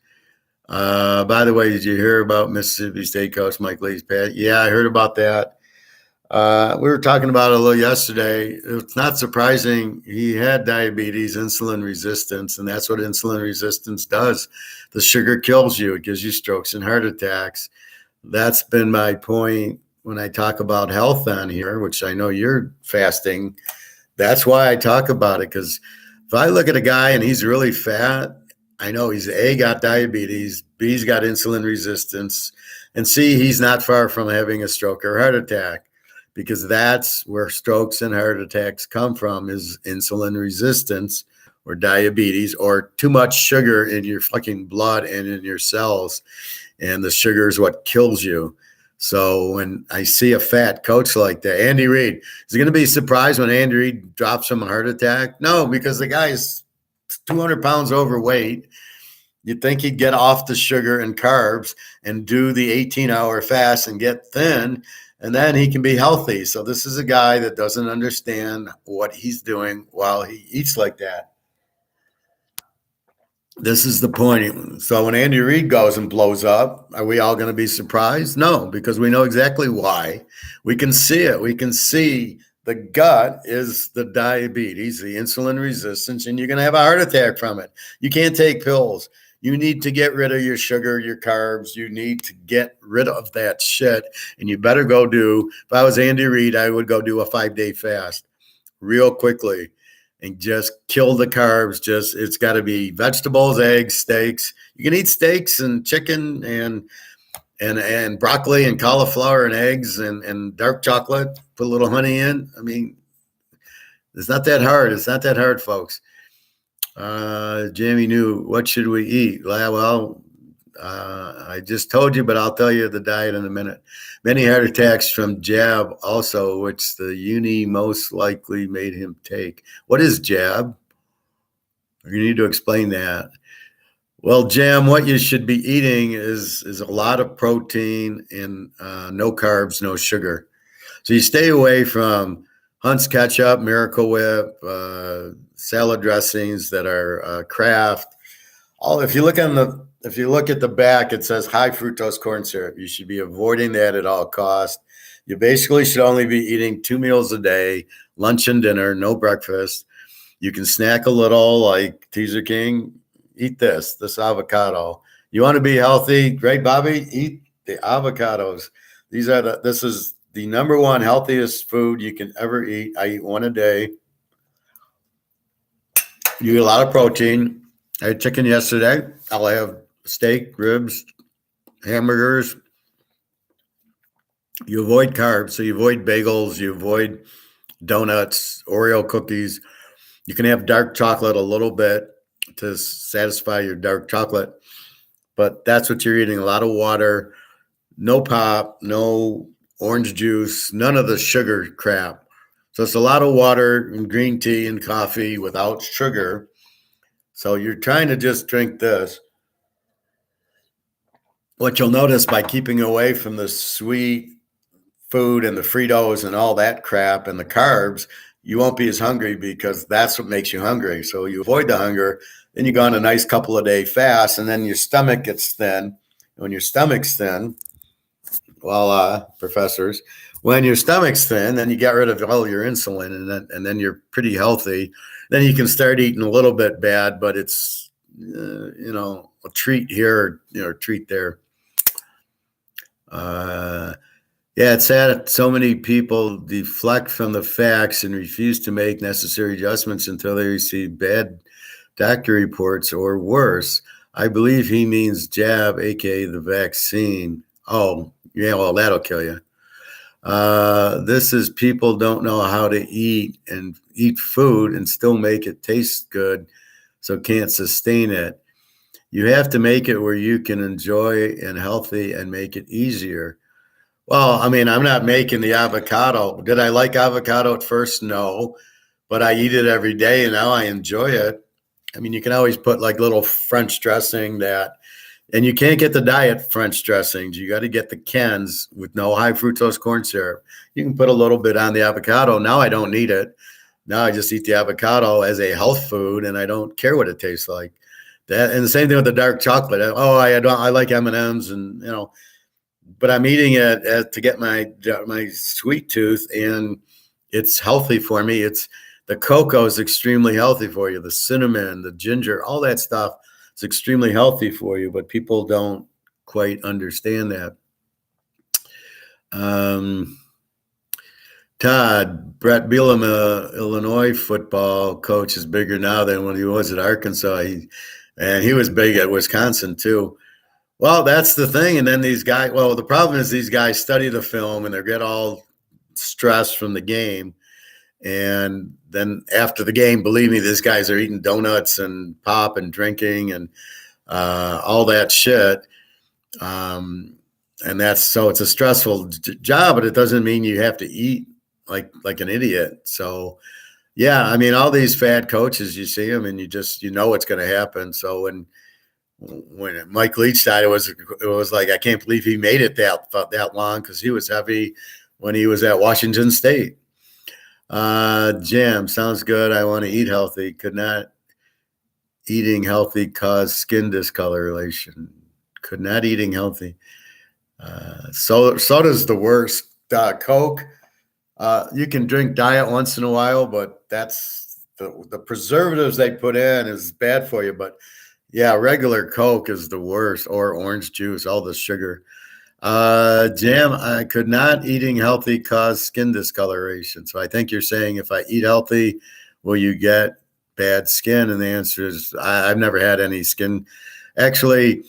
S1: By the way, did you hear about Mississippi State coach Mike Leach's pat? Yeah, I heard about that. We were talking about it a little yesterday. It's not surprising. He had diabetes, insulin resistance, and that's what insulin resistance does. The sugar kills you. It gives you strokes and heart attacks. That's been my point when I talk about health on here, which I know you're fasting. That's why I talk about it, because if I look at a guy and he's really fat, I know he's A, got diabetes, B's got insulin resistance, and C, he's not far from having a stroke or heart attack, because that's where strokes and heart attacks come from, is insulin resistance or diabetes or too much sugar in your fucking blood and in your cells. And the sugar is what kills you. So when I see a fat coach like that, Andy Reid, is he going to be surprised when Andy Reid drops him a heart attack? No, because the guy's 200 pounds overweight. You'd think he'd get off the sugar and carbs and do the 18-hour fast and get thin, and then he can be healthy. So this is a guy that doesn't understand what he's doing while he eats like that. This is the point. So when Andy Reid goes and blows up, are we all going to be surprised? No, because we know exactly why. We can see it. We can see the gut is the diabetes, the insulin resistance, and you're going to have a heart attack from it. You can't take pills. You need to get rid of your sugar, your carbs. You need to get rid of that shit. And you better go do, if I was Andy Reid, I would go do a 5-day fast real quickly. And just kill the carbs. It's got to be vegetables, eggs, steaks. You can eat steaks and chicken and broccoli and cauliflower and eggs and dark chocolate. Put a little honey in. I mean, it's not that hard. It's not that hard, folks. Jamie knew, what should we eat? Well, I just told you, but I'll tell you the diet in a minute. Many heart attacks from jab also, which the uni most likely made him take. What is jab? You need to explain that. Well, Jam, what you should be eating is a lot of protein and no carbs, no sugar. So you stay away from Hunt's ketchup, Miracle Whip, salad dressings that are Kraft. If you look at the back, it says high fructose corn syrup. You should be avoiding that at all costs. You basically should only be eating 2 meals a day, lunch and dinner, no breakfast. You can snack a little, like Teaser King. Eat this avocado. You want to be healthy, right, Bobby? Eat the avocados. This is the number one healthiest food you can ever eat. I eat one a day. You get a lot of protein. I had chicken yesterday. I'll have steak, ribs, hamburgers. You avoid carbs, so you avoid bagels, you avoid donuts, Oreo cookies. You can have dark chocolate a little bit to satisfy your dark chocolate, but that's what you're eating. A lot of water, no pop, no orange juice, none of the sugar crap. So it's a lot of water and green tea and coffee without sugar. So you're trying to just drink this. What you'll notice by keeping away from the sweet food and the Fritos and all that crap and the carbs, you won't be as hungry, because that's what makes you hungry. So you avoid the hunger, then you go on a nice couple of day fast, and then your stomach gets thin. When your stomach's thin, professors, when your stomach's thin, then you get rid of all your insulin, and then you're pretty healthy. Then you can start eating a little bit bad, but it's a treat here, or a treat there. Yeah, it's sad that so many people deflect from the facts and refuse to make necessary adjustments until they receive bad doctor reports or worse. I believe he means jab, aka the vaccine. Oh, yeah, well, that'll kill you. This is people don't know how to eat food and still make it taste good, so can't sustain it. You have to make it where you can enjoy and healthy and make it easier. Well, I mean, I'm not making the avocado. Did I like avocado at first? No, but I eat it every day and now I enjoy it. I mean, you can always put like little French dressing and you can't get the diet French dressings. You got to get the cans with no high fructose corn syrup. You can put a little bit on the avocado. Now I don't need it. Now I just eat the avocado as a health food, and I don't care what it tastes like. That and the same thing with the dark chocolate. Oh, I don't. I like M&Ms, and but I'm eating it to get my sweet tooth, and it's healthy for me. It's the cocoa is extremely healthy for you. The cinnamon, the ginger, all that stuff is extremely healthy for you, but people don't quite understand that. Todd, Brett Bielema, Illinois football coach, is bigger now than when he was at Arkansas. He was big at Wisconsin too. Well, that's the thing. And then these guys, well, the problem is these guys study the film and they get all stressed from the game. And then after the game, believe me, these guys are eating donuts and pop and drinking and all that shit. And so it's a stressful job, but it doesn't mean you have to eat like an idiot. So, yeah, I mean, all these fat coaches, you see them and you know what's going to happen. So when Mike Leach died, it was like, I can't believe he made it that long because he was heavy when he was at Washington State. Jam, sounds good. I want to eat healthy. Could not eating healthy cause skin discoloration? Could not eating healthy. Soda's the worst. Coke, you can drink diet once in a while, but that's the preservatives they put in is bad for you. But yeah, regular Coke is the worst, or orange juice, all the sugar. Jam, I could not eating healthy cause skin discoloration. So I think you're saying if I eat healthy, will you get bad skin? And the answer is I've never had any skin. Actually,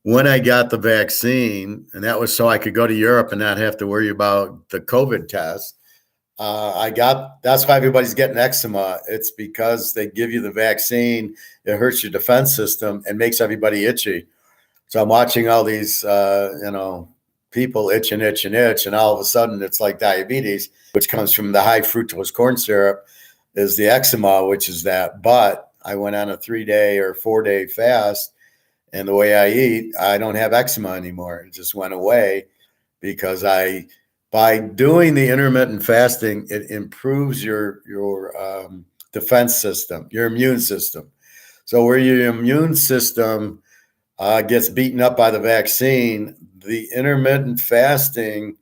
S1: when I got the vaccine, and that was so I could go to Europe and not have to worry about the COVID test, that's why everybody's getting eczema. It's because they give you the vaccine, it hurts your defense system and makes everybody itchy. So I'm watching all these, people itch, and all of a sudden it's like diabetes, which comes from the high fructose corn syrup, is the eczema, which is that. But I went on a 3-day or 4-day fast, and the way I eat, I don't have eczema anymore. It just went away because by doing the intermittent fasting, it improves your defense system, your immune system. So where your immune system gets beaten up by the vaccine, the intermittent fasting,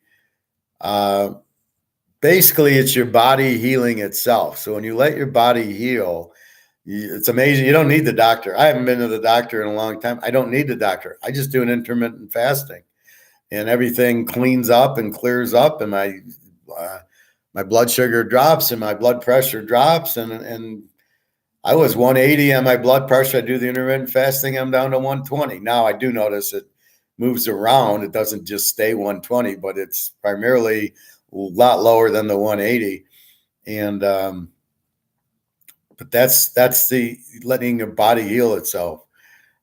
S1: basically it's your body healing itself. So when you let your body heal, it's amazing. You don't need the doctor. I haven't been to the doctor in a long time. I don't need the doctor. I just do an intermittent fasting, and everything cleans up and clears up, and my blood sugar drops and my blood pressure drops, and I was 180 on my blood pressure. I do the intermittent fasting, I'm down to 120. Now I do notice it moves around. It doesn't just stay 120, but it's primarily a lot lower than the 180. And but that's the letting your body heal itself.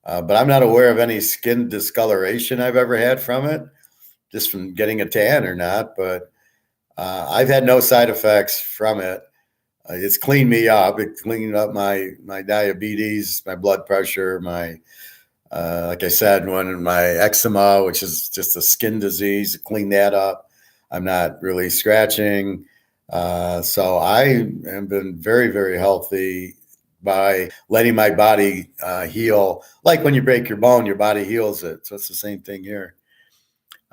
S1: But I'm not aware of any skin discoloration I've ever had from it, just from getting a tan or not. But I've had no side effects from it. It's cleaned me up. It cleaned up my diabetes, my blood pressure, my like I said, my eczema, which is just a skin disease, it cleaned that up. I'm not really scratching. So I have been very, very healthy by letting my body heal. Like when you break your bone, your body heals it. So it's the same thing here.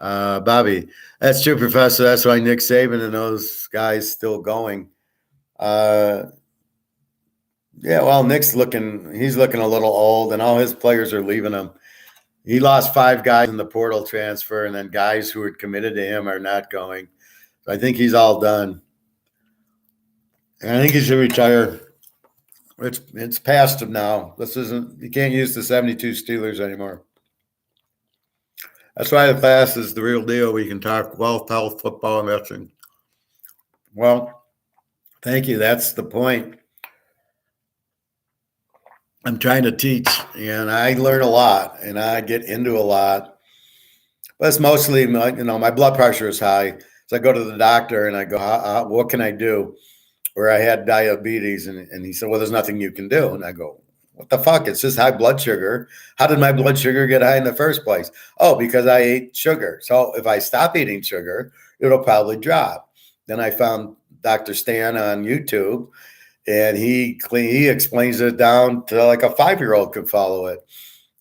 S1: Bobby, that's true, Professor. That's why Nick Saban and those guys still going. Yeah, well, he's looking a little old, and all his players are leaving him. He lost 5 guys in the portal transfer, and then guys who were committed to him are not going. So I think he's all done. And I think he should retire. It's past him now. You can't use the 72 Steelers anymore. That's why the class is the real deal. We can talk wealth, health, football, and wrestling. Well, thank you. That's the point. I'm trying to teach, and I learn a lot, and I get into a lot. But it's mostly, my blood pressure is high, so I go to the doctor and I go, "What can I do?" Where I had diabetes, and he said, "Well, there's nothing you can do." And I go, "What the fuck? It's just high blood sugar. How did my blood sugar get high in the first place?" "Oh, because I ate sugar. So if I stop eating sugar, it'll probably drop." Then I found Dr. Stan on YouTube, and he explains it down to like a 5-year-old could follow it.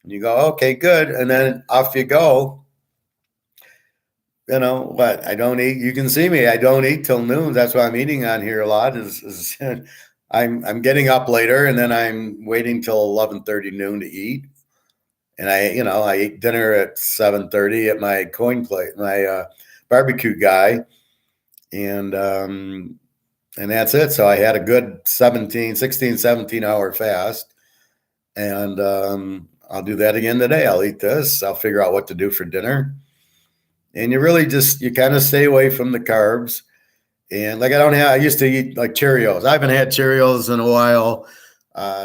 S1: And you go, "Okay, good." And then off you go. What? I don't eat. You can see me. I don't eat till noon. That's why I'm eating on here a lot. Is I'm getting up later, and then I'm waiting till 11:30 noon to eat. And I eat dinner at 7:30 at my coin plate, my barbecue guy, and that's it. So I had a good 17 hour fast, and I'll do that again today. I'll eat this. I'll figure out what to do for dinner. And you kind of stay away from the carbs. And like I used to eat like Cheerios. I haven't had Cheerios in a while.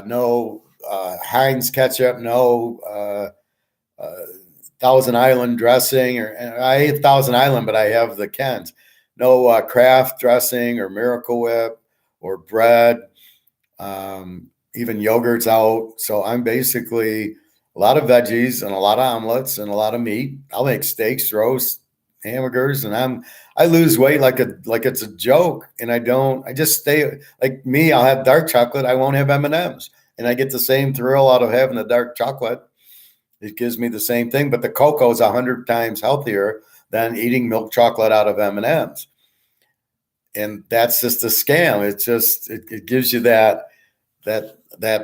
S1: No Heinz ketchup, no Thousand Island dressing, or I ate Thousand Island, but I have the Kent. No Kraft dressing or Miracle Whip or bread. Even yogurt's out. So I'm basically a lot of veggies and a lot of omelets and a lot of meat. I'll make steaks, roast, hamburgers, and I lose weight like it's a joke. And I just stay like me. I'll have dark chocolate. I won't have M&Ms, and I get the same thrill out of having the dark chocolate. It gives me the same thing, but the cocoa is 100 times healthier than eating milk chocolate out of M&Ms. And that's just a scam. It gives you that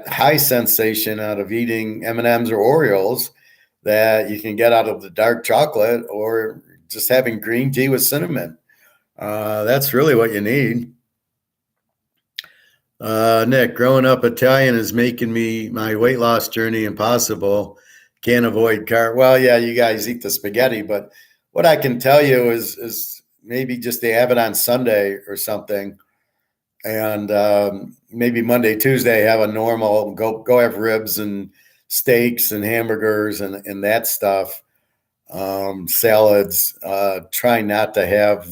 S1: high sensation out of eating M&Ms or Oreos that you can get out of the dark chocolate or just having green tea with cinnamon. That's really what you need. Nick, growing up Italian is making my weight loss journey impossible. Can't avoid carb. Well, yeah, you guys eat the spaghetti, but what I can tell you is maybe just they have it on Sunday or something, and maybe Monday, Tuesday have a normal go have ribs and steaks and hamburgers and that stuff, salads. Try not to have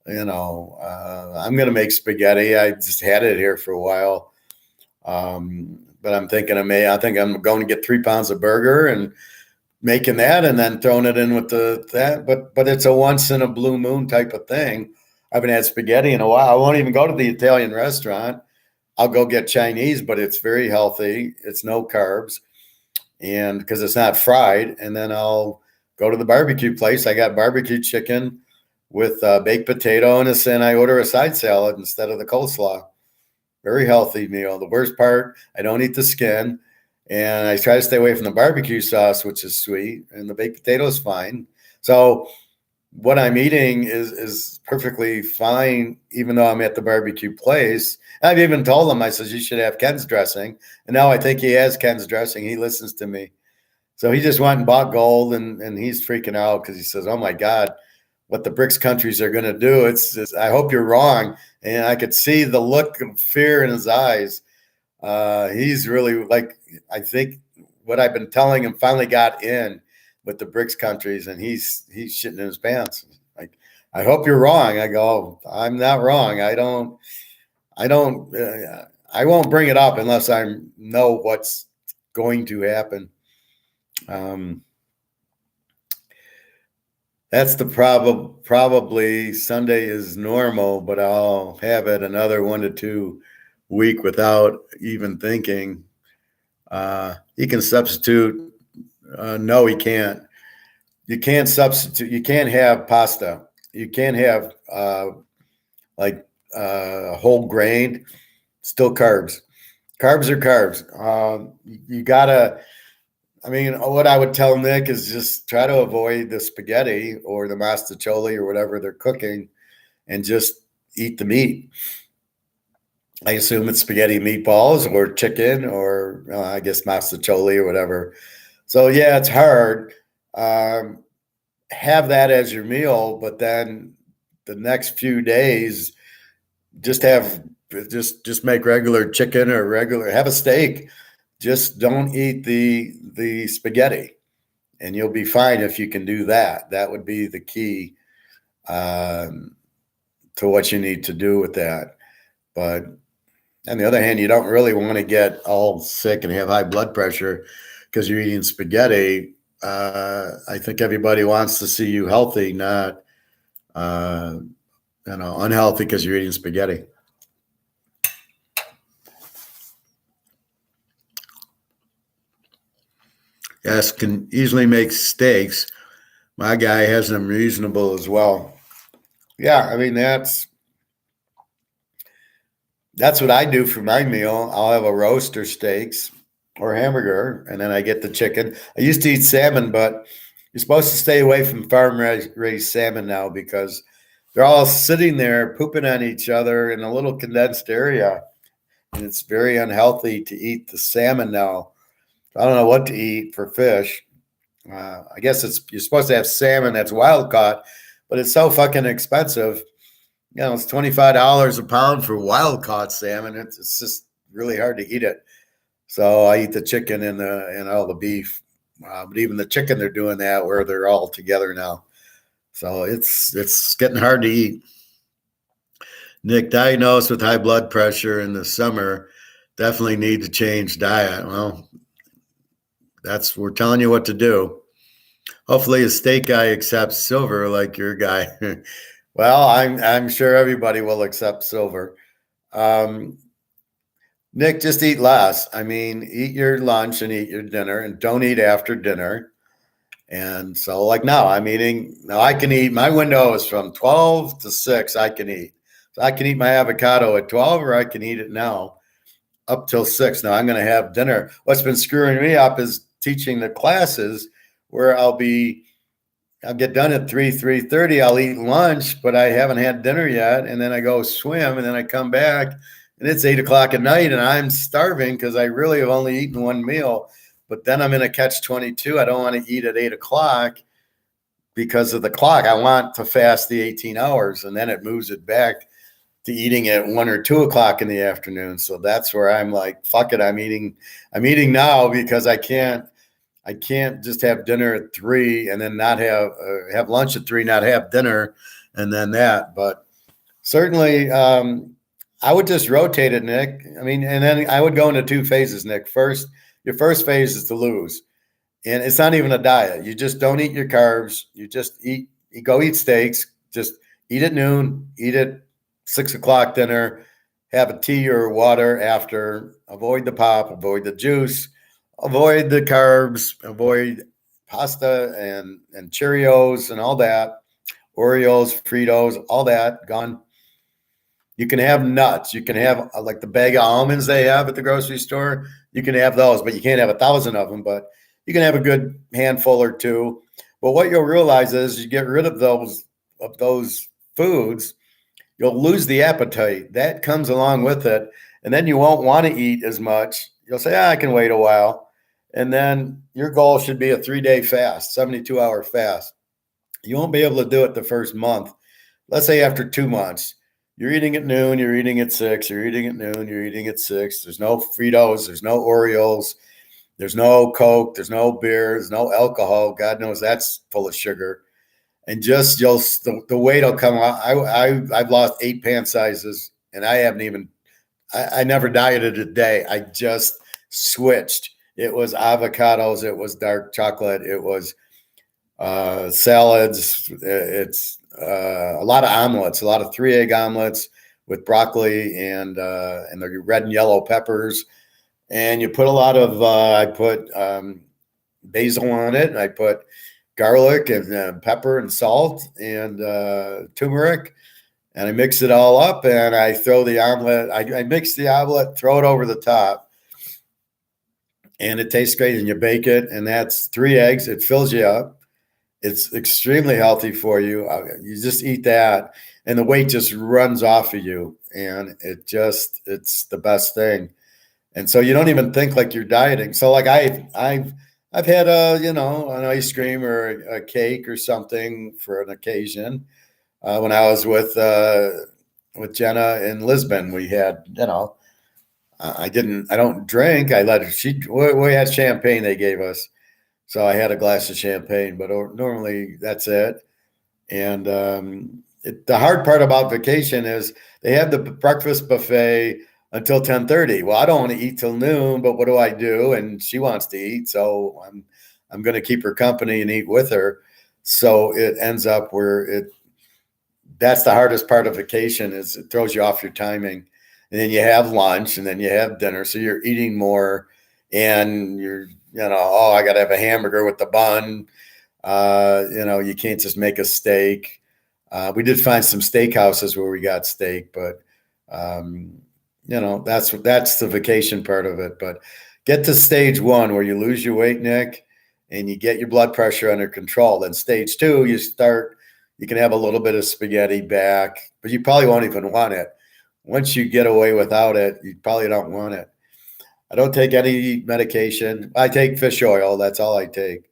S1: I'm going to make spaghetti. I just had it here for a while. But I'm thinking I think I'm going to get 3 pounds of burger and making that and then throwing it in with that. But it's a once in a blue moon type of thing. I haven't had spaghetti in a while. I won't even go to the Italian restaurant. I'll go get Chinese, but it's very healthy. It's no carbs, and because it's not fried. And then I'll go to the barbecue place. I got barbecue chicken with baked potato and I order a side salad instead of the coleslaw. Very healthy meal. The worst part, I don't eat the skin, and I try to stay away from the barbecue sauce, which is sweet, and the baked potato is fine. So what I'm eating is perfectly fine, even though I'm at the barbecue place. I've even told him, I said, you should have Ken's dressing. And now I think he has Ken's dressing. He listens to me. So he just went and bought gold, and he's freaking out because he says, oh my God, what the BRICS countries are going to do. It's just, I hope you're wrong. And I could see the look of fear in his eyes. He's really like, I think what I've been telling him finally got in with the BRICS countries, and he's shitting in his pants. Like, I hope you're wrong. I go, I'm not wrong. I won't bring it up unless I know what's going to happen. That's the probably Sunday is normal, but I'll have it another 1 to 2 week without even thinking. He can substitute. No, he can't. You can't substitute. You can't have pasta. You can't have whole grain. Still carbs. Carbs are carbs. You gotta. I mean, what I would tell Nick is just try to avoid the spaghetti or the mastacholi or whatever they're cooking, and just eat the meat. I assume it's spaghetti meatballs or chicken or I guess mastacholi or whatever. So yeah, it's hard. Have that as your meal, but then the next few days, just make regular chicken or have a steak. just don't eat the spaghetti, and you'll be fine if you can do that. That would be the key to what you need to do with that. But on the other hand, you don't really want to get all sick and have high blood pressure because you're eating spaghetti. I think everybody wants to see you healthy, not unhealthy because you're eating spaghetti. Yes, can easily make steaks. My guy has them reasonable as well. Yeah, I mean that's what I do for my meal. I'll have a roast or steaks or hamburger, and then I get the chicken. I used to eat salmon, but you're supposed to stay away from farm raised salmon now because they're all sitting there pooping on each other in a little condensed area, and it's very unhealthy to eat the salmon now. I don't know what to eat for fish. I guess you're supposed to have salmon that's wild caught, but it's so fucking expensive. It's $25 a pound for wild caught salmon. It's just really hard to eat it. So I eat the chicken and all the beef. But even the chicken, they're doing that where they're all together now. So it's getting hard to eat. Nick, diagnosed with high blood pressure in the summer, definitely need to change diet. Well, we're telling you what to do. Hopefully a steak guy accepts silver like your guy. Well, I'm sure everybody will accept silver. Nick, just eat less. I mean, eat your lunch and eat your dinner, and don't eat after dinner. And so, like now, I'm eating. Now I can eat. My window is from 12 to 6. I can eat. So I can eat my avocado at 12, or I can eat it now up till 6. Now I'm going to have dinner. What's been screwing me up is teaching the classes where I'll get done at 3:30. I'll eat lunch, but I haven't had dinner yet. And then I go swim, and then I come back, and it's 8 o'clock at night, and I'm starving because I really have only eaten one meal. But then I'm in a catch-22. I don't want to eat at 8 o'clock because of the clock. I want to fast the 18 hours, and then it moves it back to eating at 1 or 2 o'clock in the afternoon. So that's where I'm like, fuck it. I'm eating now because I can't just have dinner at 3 and then not have lunch at 3, not have dinner, and then that. But certainly, I would just rotate it, Nick. I mean, and then I would go into 2 phases, Nick. Your first phase is to lose, and it's not even a diet. You just don't eat your carbs. You just eat. You go eat steaks. Just eat at noon. Eat at 6 o'clock dinner. Have a tea or water after. Avoid the pop. Avoid the juice. Avoid the carbs. Avoid pasta and Cheerios and all that. Oreos, Fritos, all that gone. You can have nuts. You can have like the bag of almonds they have at the grocery store. You can have those, but you can't have 1,000 of them. But you can have a good handful or two. But what you'll realize is you get rid of those foods, you'll lose the appetite. That comes along with it. And then you won't want to eat as much. You'll say, I can wait a while. And then your goal should be a 3-day fast, 72-hour fast. You won't be able to do it the first month. Let's say after 2 months. You're eating at noon, you're eating at 6, you're eating at noon, you're eating at 6. There's no Fritos, there's no Oreos, there's no Coke, there's no beer, there's no alcohol. God knows that's full of sugar. And just the weight will come out. I've lost 8 pant sizes, and I never dieted a day. I just switched. It was avocados, it was dark chocolate, it was salads. It's a lot of omelets, a lot of 3-egg omelets with broccoli and the red and yellow peppers. And you put a lot of, I put basil on it, and I put garlic and pepper and salt and turmeric, and I mix it all up, and I throw the omelet. I mix the omelet, throw it over the top, and it tastes great. And you bake it, and that's 3 eggs. It fills you up. It's extremely healthy for you. You just eat that, and the weight just runs off of you, and it's the best thing. And so you don't even think like you're dieting. So like I've had an ice cream or a cake or something for an occasion. When I was with Jenna in Lisbon, we had I don't drink. I let her, we had champagne they gave us. So I had a glass of champagne, but normally that's it. And the hard part about vacation is they have the breakfast buffet until 10:30. Well, I don't want to eat till noon, but what do I do? And she wants to eat, so I'm going to keep her company and eat with her. So it ends up where that's the hardest part of vacation is it throws you off your timing. And then you have lunch and then you have dinner. So you're eating more and oh, I got to have a hamburger with the bun. You can't just make a steak. We did find some steakhouses where we got steak, but that's the vacation part of it. But get to stage 1 where you lose your weight, Nick, and you get your blood pressure under control. Then stage 2, you can have a little bit of spaghetti back, but you probably won't even want it. Once you get away without it, you probably don't want it. I don't take any medication. I take fish oil. That's all I take.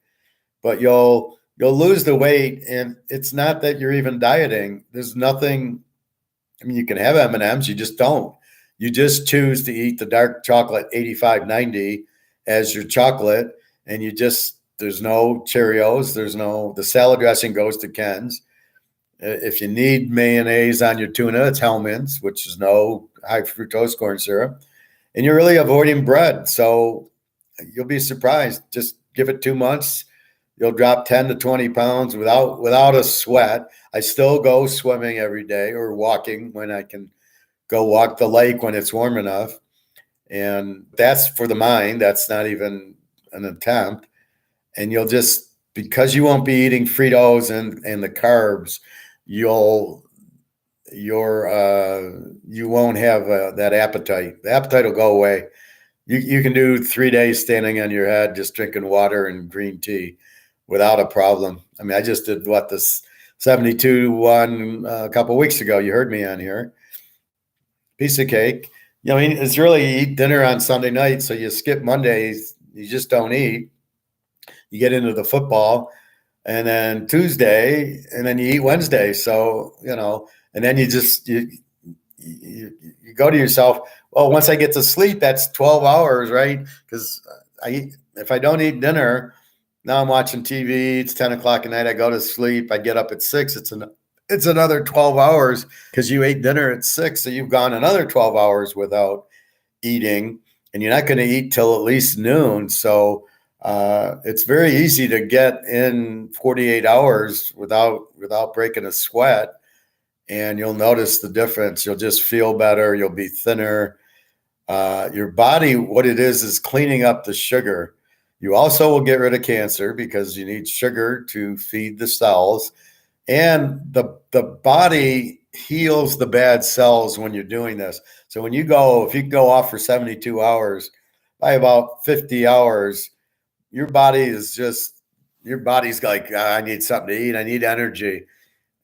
S1: But you'll lose the weight, and it's not that you're even dieting. There's nothing. I mean, you can have M&Ms. You just don't. You just choose to eat the dark chocolate 85-90 as your chocolate, and there's no Cheerios. The salad dressing goes to Ken's. If you need mayonnaise on your tuna, it's Hellman's, which is no high fructose corn syrup. And you're really avoiding bread. So you'll be surprised. Just give it 2 months. You'll drop 10 to 20 pounds without a sweat. I still go swimming every day or walking when I can go walk the lake when it's warm enough. And that's for the mind. That's not even an attempt. And because you won't be eating Fritos and the carbs, you won't have that appetite. The appetite will go away. You can do 3 days standing on your head, just drinking water and green tea without a problem. I mean, I just did this 72 one a couple of weeks ago. You heard me on here. Piece of cake. I mean, it's really you eat dinner on Sunday night, so you skip Mondays. You just don't eat. You get into the football. And then Tuesday, and then you eat Wednesday. So, and then you go to yourself, well, once I get to sleep, that's 12 hours, right? Because if I don't eat dinner, now I'm watching TV, it's 10 o'clock at night, I go to sleep, I get up at 6, it's another 12 hours because you ate dinner at 6, so you've gone another 12 hours without eating, and you're not going to eat till at least noon. So it's very easy to get in 48 hours without breaking a sweat, and you'll notice the difference. You'll just feel better. You'll be thinner. Your body, what it is cleaning up the sugar. You also will get rid of cancer because you need sugar to feed the cells, and the body heals the bad cells when you're doing this. So if you go off for 72 hours, by about 50 hours, your body's like, I need something to eat. I need energy.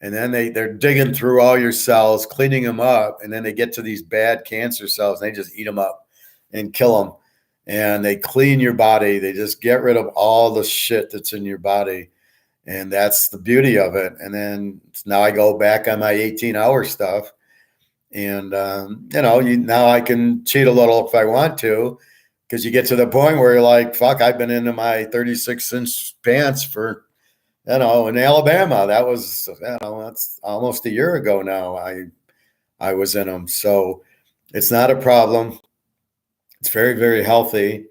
S1: And then they're digging through all your cells, cleaning them up. And then they get to these bad cancer cells and they just eat them up and kill them. And they clean your body. They just get rid of all the shit that's in your body. And that's the beauty of it. And then now I go back on my 18-hour stuff. And, now I can cheat a little if I want to. Because you get to the point where you're like, fuck, I've been into my 36-inch pants for, in Alabama. That was, that's almost a year ago now. I was in them. So it's not a problem. It's very, very healthy.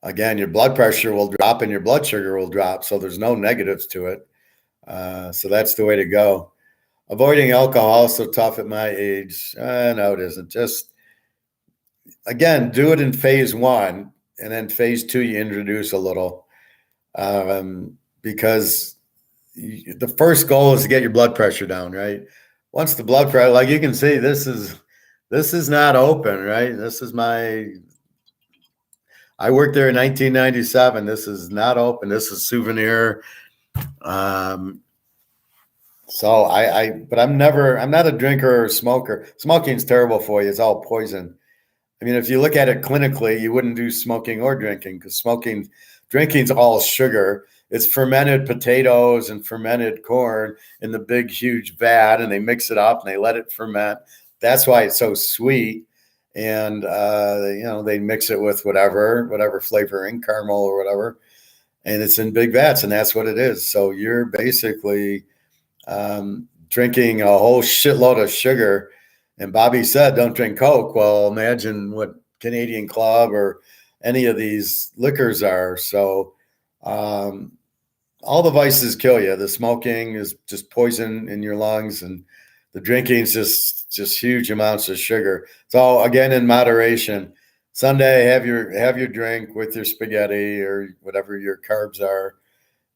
S1: Again, your blood pressure will drop and your blood sugar will drop. So there's no negatives to it. So that's the way to go. Avoiding alcohol is so tough at my age. No, it isn't. Just, again, do it in phase 1, and then phase 2, you introduce a little, because the first goal is to get your blood pressure down, right? Once the blood pressure, like you can see, this is not open, right? I worked there in 1997. This is not open. This is souvenir. So but I'm not a drinker or a smoker. Smoking's terrible for you. It's all poison. I mean, if you look at it clinically, you wouldn't do smoking or drinking because drinking's all sugar. It's fermented potatoes and fermented corn in the big, huge vat, and they mix it up and they let it ferment. That's why it's so sweet. and they mix it with whatever flavoring, caramel or whatever, and it's in big vats, and that's what it is. So you're basically drinking a whole shitload of sugar. And Bobby said, "Don't drink Coke." Well, imagine what Canadian Club or any of these liquors are. So all the vices kill you. The smoking is just poison in your lungs, and the drinking is just huge amounts of sugar. So again, in moderation. Sunday, have your drink with your spaghetti or whatever your carbs are,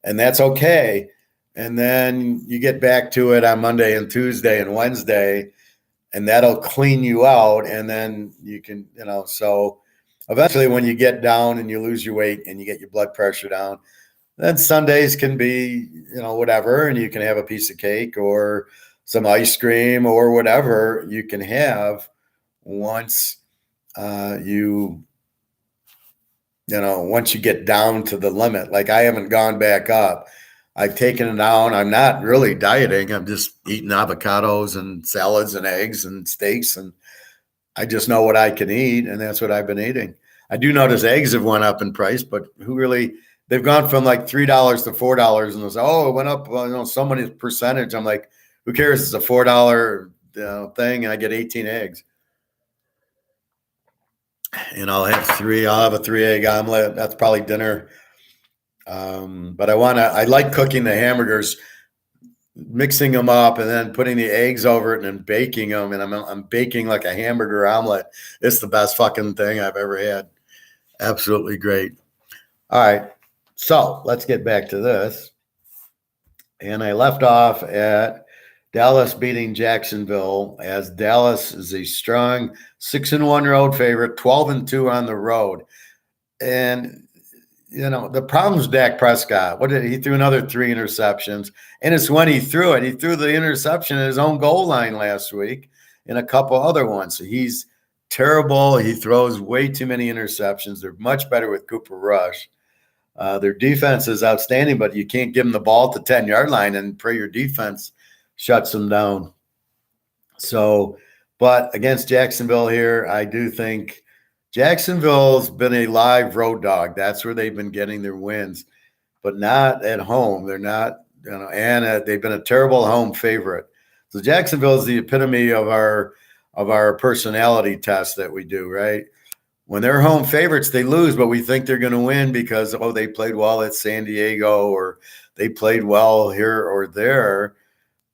S1: and that's okay. And then you get back to it on Monday and Tuesday and Wednesday, and that'll clean you out. And then you can, so eventually when you get down and you lose your weight and you get your blood pressure down, then Sundays can be, whatever, and you can have a piece of cake or some ice cream or whatever you can have once once you get down to the limit. Like I haven't gone back up. I've taken it down. I'm not really dieting. I'm just eating avocados and salads and eggs and steaks, and I just know what I can eat, and that's what I've been eating. I do notice eggs have went up in price, but they've gone from like $3 to $4, and they say, "Oh, it went up, so many percentage." I'm like, who cares? It's a $4 thing, and I get 18 eggs. And I'll have a 3-egg omelet. That's probably dinner. But I like cooking the hamburgers, mixing them up, and then putting the eggs over it and then baking them. And I'm baking like a hamburger omelet. It's the best fucking thing I've ever had. Absolutely great. All right. So let's get back to this. And I left off at Dallas beating Jacksonville, as Dallas is a strong 6-1 road favorite, 12-2 on the road. And, the problem is Dak Prescott. He threw another 3 interceptions. And it's when he threw it. He threw the interception at his own goal line last week and a couple other ones. So he's terrible. He throws way too many interceptions. They're much better with Cooper Rush. Their defense is outstanding, but you can't give them the ball at the 10-yard line and pray your defense shuts them down. So, but against Jacksonville here, I do think Jacksonville's been a live road dog. That's where they've been getting their wins, but not at home. They're not, and they've been a terrible home favorite. So Jacksonville is the epitome of our personality test that we do, right? When they're home favorites, they lose, but we think they're going to win because, they played well at San Diego or they played well here or there.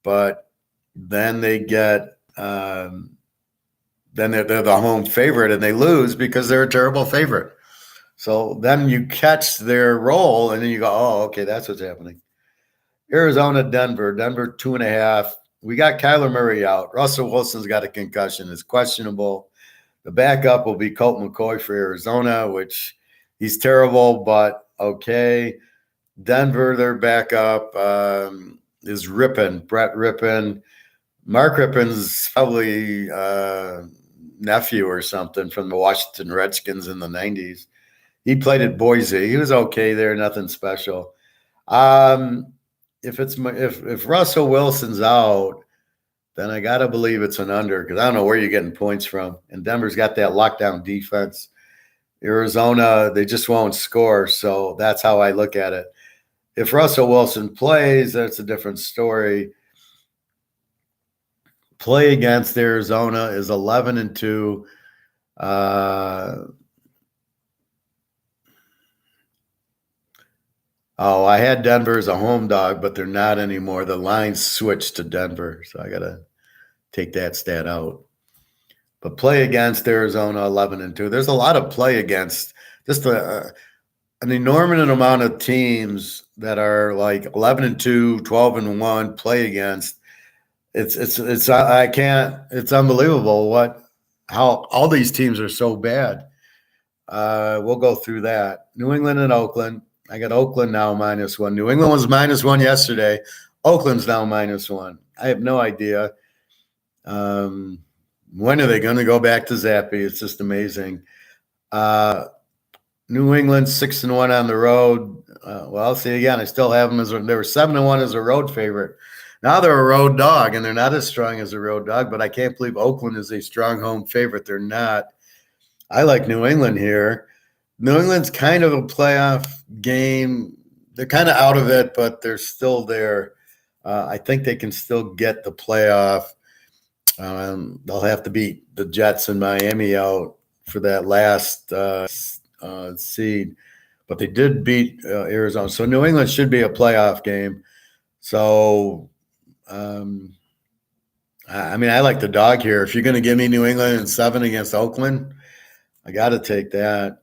S1: But then they get then they're the home favorite and they lose because they're a terrible favorite. So then you catch their roll and then you go, oh, okay, that's what's happening. Arizona, Denver 2.5. We got Kyler Murray out. Russell Wilson's got a concussion. It's questionable. The backup will be Colt McCoy for Arizona, which he's terrible, but okay. Denver, their backup is Brett Rippon. Mark Rippon's probably nephew or something from the Washington Redskins in the 90s. He played at Boise. He was okay there, nothing special. If Russell Wilson's out, then I got to believe it's an under because I don't know where you're getting points from. And Denver's got that lockdown defense. Arizona, they just won't score. So that's how I look at it. If Russell Wilson plays, that's a different story. Play against Arizona is 11-2. I had Denver as a home dog, but they're not anymore. The line switched to Denver, so I got to take that stat out. But play against Arizona, 11-2. There's a lot of play against just an enormous amount of teams that are like 11-2, 12-1 play against. It's unbelievable how all these teams are so bad. We'll go through that. New England and Oakland. I got Oakland now -1. New England was -1 yesterday. Oakland's now -1. I have no idea. When are they going to go back to Zappy? It's just amazing. New England 6-1 on the road. See again. I still have them they were 7-1 as a road favorite. Now they're a road dog, and they're not as strong as a road dog. But I can't believe Oakland is a strong home favorite. They're not. I like New England here. New England's kind of a playoff game. They're kind of out of it, but they're still there. I think they can still get the playoff. They'll have to beat the Jets and Miami out for that last seed, but they did beat Arizona. So New England should be a playoff game. So, I mean, I like the dog here. If you're going to give me New England and 7 against Oakland, I got to take that.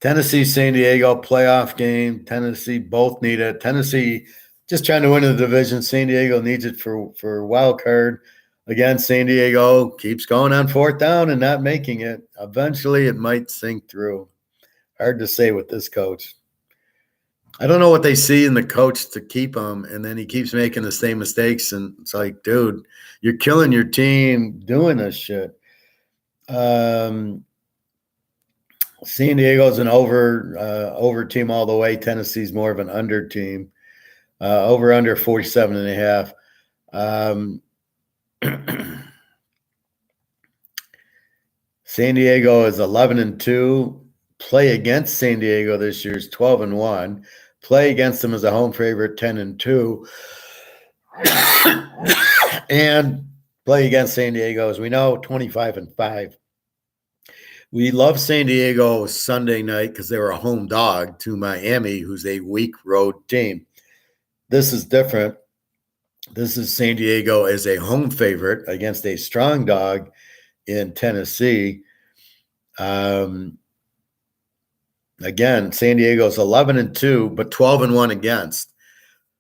S1: Tennessee, San Diego playoff game. Tennessee both need it. Tennessee just trying to win the division. San Diego needs it for wild card. Again, San Diego keeps going on 4th down and not making it. Eventually, it might sink through. Hard to say with this coach. I don't know what they see in the coach to keep him, and then he keeps making the same mistakes. And it's like, dude, you're killing your team doing this shit. San Diego's an over team all the way. Tennessee's more of an under team. Over under 47.5. San Diego is 11-2. Play against San Diego this year is 12-1. Play against them as a home favorite 10-2. And play against San Diego, as we know, 25-5. We love San Diego Sunday night because they were a home dog to Miami, who's a weak road team. This is different. This is San Diego as a home favorite against a strong dog in Tennessee. Again, San Diego's 11-2, but 12-1 against.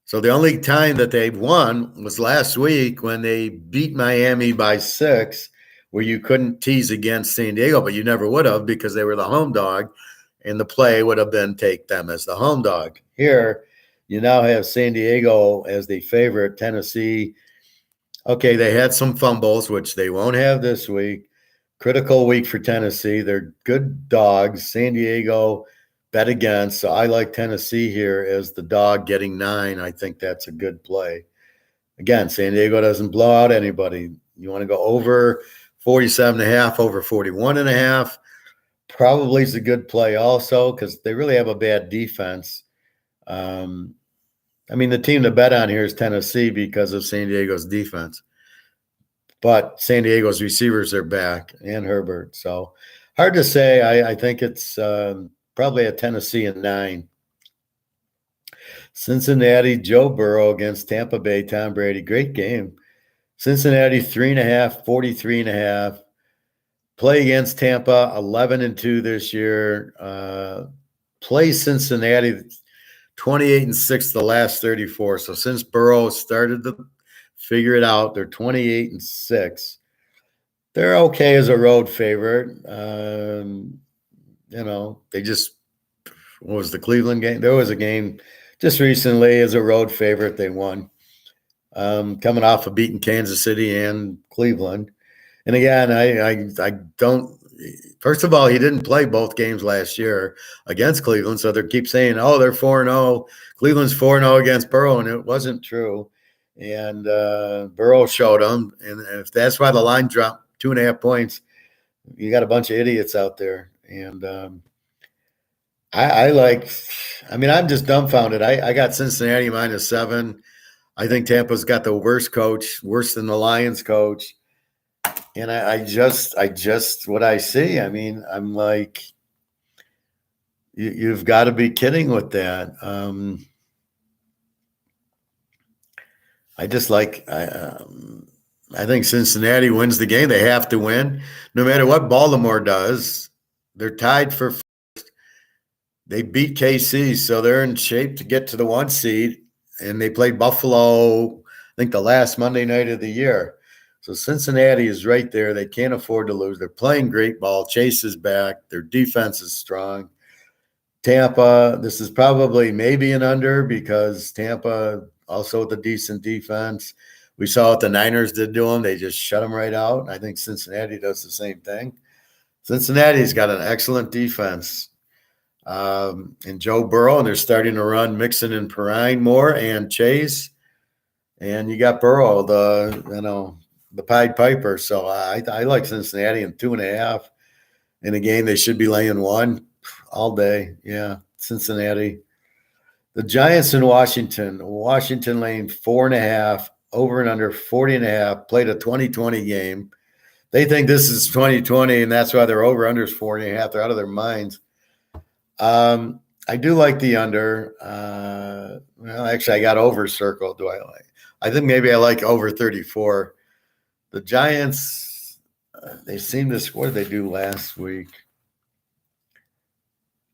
S1: So the only time that they've won was last week when they beat Miami by 6, where you couldn't tease against San Diego, but you never would have because they were the home dog, and the play would have been take them as the home dog. Here, you now have San Diego as the favorite. Tennessee, okay, they had some fumbles, which they won't have this week. Critical week for Tennessee. They're good dogs. San Diego bet against. So I like Tennessee here as the dog getting 9. I think that's a good play. Again, San Diego doesn't blow out anybody. You want to go over 47.5, over 41.5. Probably is a good play also because they really have a bad defense. I mean, the team to bet on here is Tennessee because of San Diego's defense. But San Diego's receivers are back and Herbert. So hard to say. I think it's probably a Tennessee and 9. Cincinnati, Joe Burrow against Tampa Bay, Tom Brady. Great game. Cincinnati 3.5, 43.5. Play against Tampa 11-2 this year. Play Cincinnati 28-6 the last 34. So since Burrow started to figure it out, they're 28-6. They're okay as a road favorite. They just, what was the Cleveland game? There was a game just recently as a road favorite. They won. Coming off of beating Kansas City and Cleveland. And again, I don't. First of all, he didn't play both games last year against Cleveland, so they keep saying, "Oh, they're 4-0. Cleveland's 4-0 against Burrow," and it wasn't true. And Burrow showed them, and if that's why the line dropped 2.5 points, you got a bunch of idiots out there. And I like. I mean, I'm just dumbfounded. I got Cincinnati -7. I think Tampa's got the worst coach, worse than the Lions coach. And I just what I see. I mean, I'm like, you've got to be kidding with that. I just like I think Cincinnati wins the game. They have to win, no matter what Baltimore does. They're tied for first. They beat KC, so they're in shape to get to the 1 seed. And they played Buffalo, I think, the last Monday night of the year. So Cincinnati is right there. They can't afford to lose. They're playing great ball. Chase is back. Their defense is strong. Tampa, this is probably maybe an under because Tampa also with a decent defense. We saw what the Niners did to them. They just shut them right out. I think Cincinnati does the same thing. Cincinnati's got an excellent defense. And Joe Burrow, and they're starting to run Mixon and Perrine more and Chase. And you got Burrow, the Pied Piper. So I like Cincinnati in 2.5. in a game they should be laying 1 all day. Yeah, Cincinnati. The Giants in Washington. Washington laying 4.5, over and under 40.5, played a 2020 game. They think this is 2020, and that's why their over-under is 4.5. They're out of their minds. I do like the under. Well, actually, I got over circled. Do I like? I think maybe I like over 34. The Giants, they seem to. What did they do last week?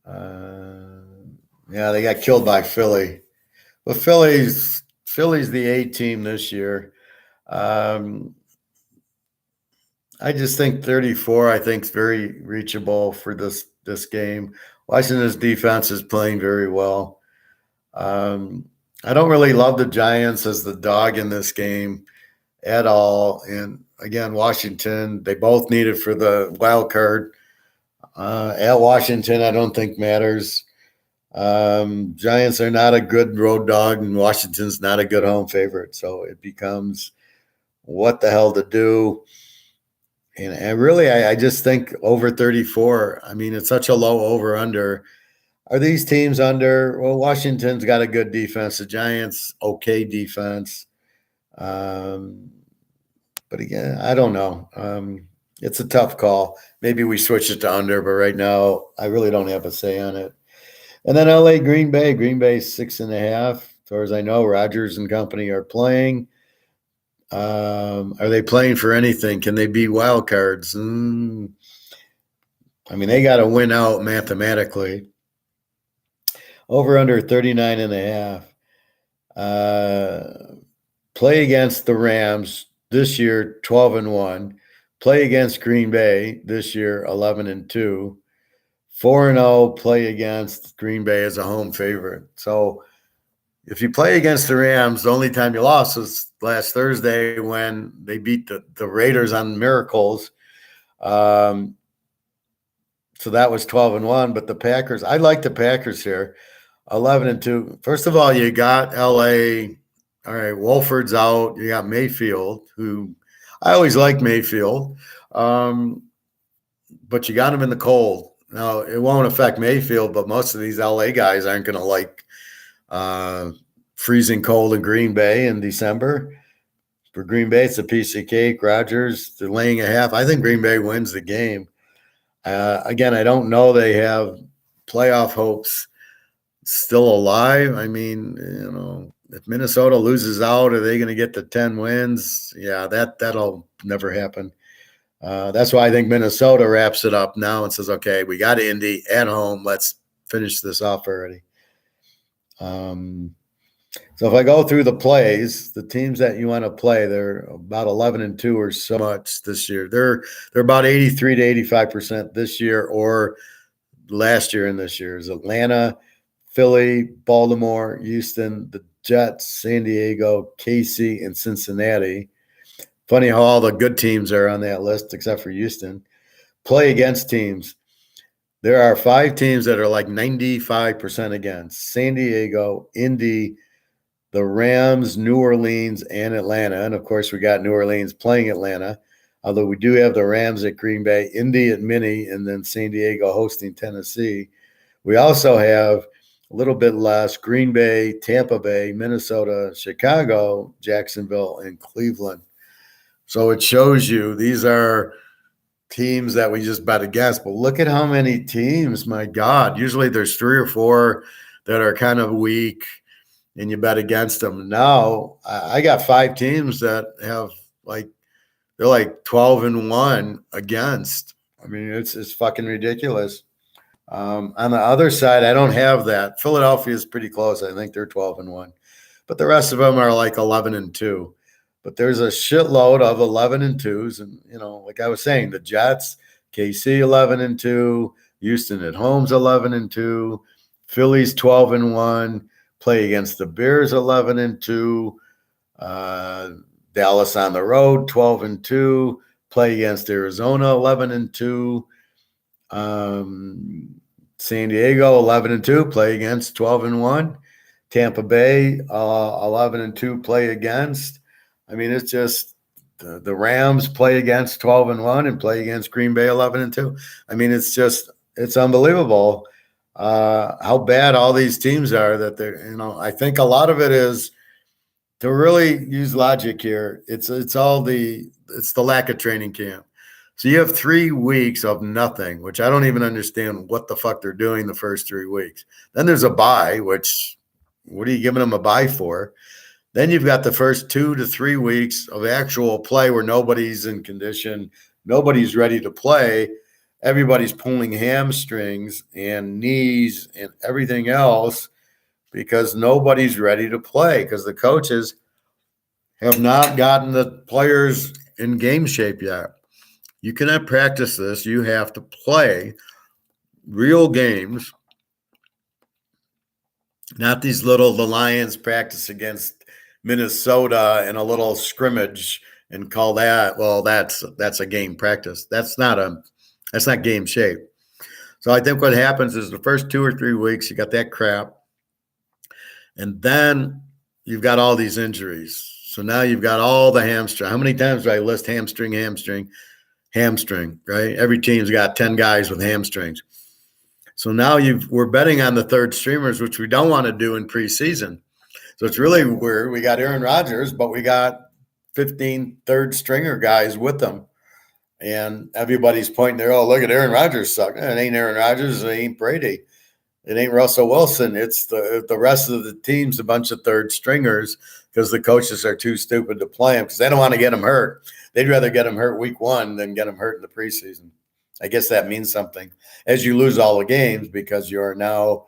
S1: Yeah, they got killed by Philly. But Philly's the A team this year. I just think 34, I think, is very reachable for this game. Washington's defense is playing very well. I don't really love the Giants as the dog in this game at all. And again, Washington, they both need it for the wild card. At Washington, I don't think matters. Giants are not a good road dog, and Washington's not a good home favorite. So it becomes what the hell to do. And really, I just think over 34. I mean, it's such a low over-under. Are these teams under? Well, Washington's got a good defense. The Giants, okay defense. But again, I don't know. It's a tough call. Maybe we switch it to under, but right now, I really don't have a say on it. And then LA, Green Bay. Green Bay 6.5. As far as I know, Rodgers and company are playing. Are they playing for anything? Can they beat wild cards? I mean, they got to win out mathematically. Over under 39.5. Play against the Rams this year, 12-1. Play against Green Bay this year, 11-2. 4-0. Play against Green Bay as a home favorite. So if you play against the Rams, the only time you lost was last Thursday when they beat the Raiders on miracles. So that was 12-1. But the Packers, I like the Packers here, 11-2. First of all, you got LA. All right, Wolford's out. You got Mayfield, who I always liked Mayfield, but you got him in the cold. Now it won't affect Mayfield, but most of these LA guys aren't going to like freezing cold in Green Bay in December. For Green Bay, it's a piece of cake. Rodgers, they're laying 0.5. I think Green Bay wins the game. Again, I don't know they have playoff hopes still alive. I mean, if Minnesota loses out, are they going to get to 10 wins? Yeah, that'll never happen. That's why I think Minnesota wraps it up now and says, okay, we got Indy at home. Let's finish this off already. So if I go through the plays, the teams that you want to play, they're about 11-2 or so much this year. They're about 83 to 85% this year or last year and this year. Is Atlanta, Philly, Baltimore, Houston, the Jets, San Diego, KC, and Cincinnati. Funny how all the good teams are on that list except for Houston. Play against teams. There are 5 teams that are like 95% against. San Diego, Indy, the Rams, New Orleans, and Atlanta. And, of course, we got New Orleans playing Atlanta, although we do have the Rams at Green Bay, Indy at Minnie, and then San Diego hosting Tennessee. We also have a little bit less Green Bay, Tampa Bay, Minnesota, Chicago, Jacksonville, and Cleveland. So it shows you these are teams that we just bet against. But look at how many teams, my God. Usually there's 3 or 4 that are kind of weak, and you bet against them. Now I got 5 teams that have they're like 12-1 against. I mean, it's fucking ridiculous. On the other side, I don't have that. Philadelphia is pretty close. I think they're 12-1, but the rest of them are like 11-2. But there's a shitload of 11-2s, and like I was saying, the Jets, KC 11-2, Houston at home's 11-2, Philly's 12-1. Play against the Bears 11-2, Dallas on the road 12-2. Play against Arizona 11-2. San Diego 11-2, play against 12-1. Tampa Bay 11-2, play against. I mean, it's just the Rams play against 12-1 and play against Green Bay 11-2. I mean, it's unbelievable how bad all these teams are. That they're, I think a lot of it is, to really use logic here. It's the lack of training camp. So you have 3 weeks of nothing, which I don't even understand what the fuck they're doing the first 3 weeks. Then there's a bye, which what are you giving them a bye for? Then you've got the first 2 to 3 weeks of actual play where nobody's in condition, nobody's ready to play. Everybody's pulling hamstrings and knees and everything else because nobody's ready to play because the coaches have not gotten the players in game shape yet. You cannot practice this. You have to play real games, not these the Lions practice against Minnesota in a little scrimmage and call that, well, that's a game practice. That's not game shape. So I think what happens is the first 2 or 3 weeks, you got that crap. And then you've got all these injuries. So now you've got all the hamstring. How many times do I list hamstring, right? Every team's got 10 guys with hamstrings. So now we're betting on the third streamers, which we don't want to do in preseason. So it's really weird. We got Aaron Rodgers, but we got 15 third stringer guys with them. And everybody's pointing there, oh, look at Aaron Rodgers suck. It ain't Aaron Rodgers. It ain't Brady. It ain't Russell Wilson. It's the rest of the team's a bunch of third stringers because the coaches are too stupid to play them because they don't want to get them hurt. They'd rather get them hurt week 1 than get them hurt in the preseason. I guess that means something as you lose all the games because you're now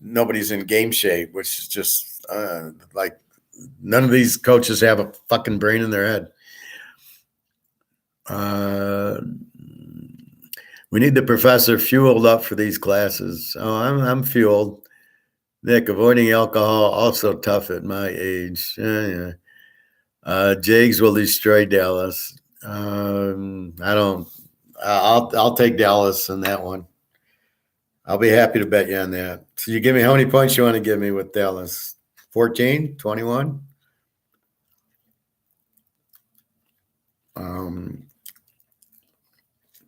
S1: nobody's in game shape, which is just like none of these coaches have a fucking brain in their head. We need the professor fueled up for these classes. Oh, I'm fueled. Nick, avoiding alcohol also tough at my age. Yeah. Jags will destroy Dallas. I'll take Dallas in that one. I'll be happy to bet you on that. So you give me how many points you want to give me with Dallas? 14, 21?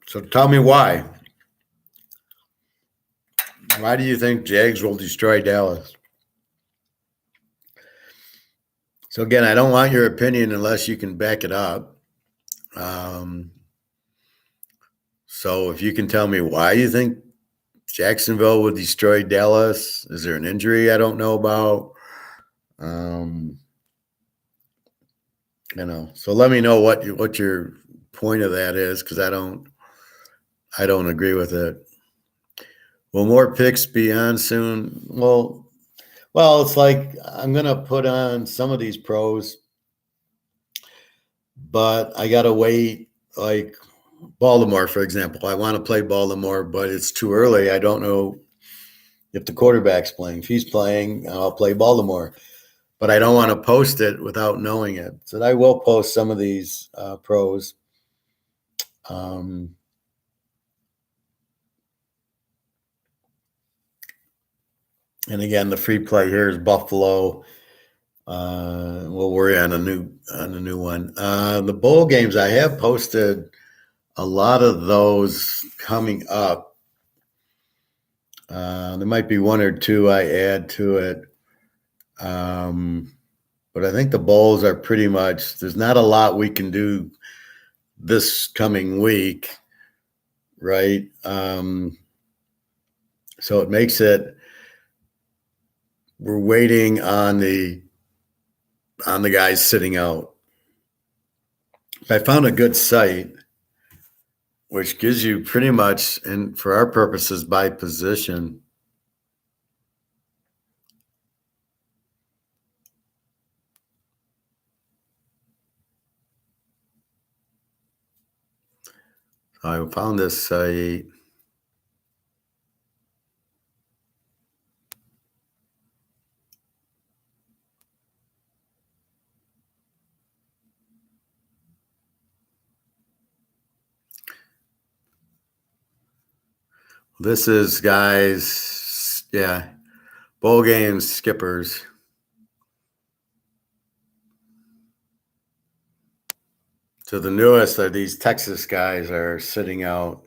S1: So tell me why. Why do you think Jags will destroy Dallas? So again, I don't want your opinion unless you can back it up. So if you can tell me why you think Jacksonville would destroy Dallas, is there an injury I don't know about? So let me know what your point of that is, because I don't agree with it. Will more picks be on soon? Well, it's like I'm gonna put on some of these pros, but I gotta wait. Like Baltimore, for example, I want to play Baltimore, but it's too early. I don't know if the quarterback's playing. If he's playing, I'll play Baltimore. But I don't want to post it without knowing it. So I will post some of these pros. And again, the free play here is Buffalo. We'll worry on a new one. The bowl games, I have posted a lot of those coming up. There might be 1 or 2 I add to it. But I think the bowls are pretty much, there's not a lot we can do this coming week, right? So it makes it, we're waiting on the guys sitting out. I found a good site which gives you pretty much, and for our purposes, by position. I found this site. This is, guys, bowl games, skippers. to the newest of these Texas guys are sitting out.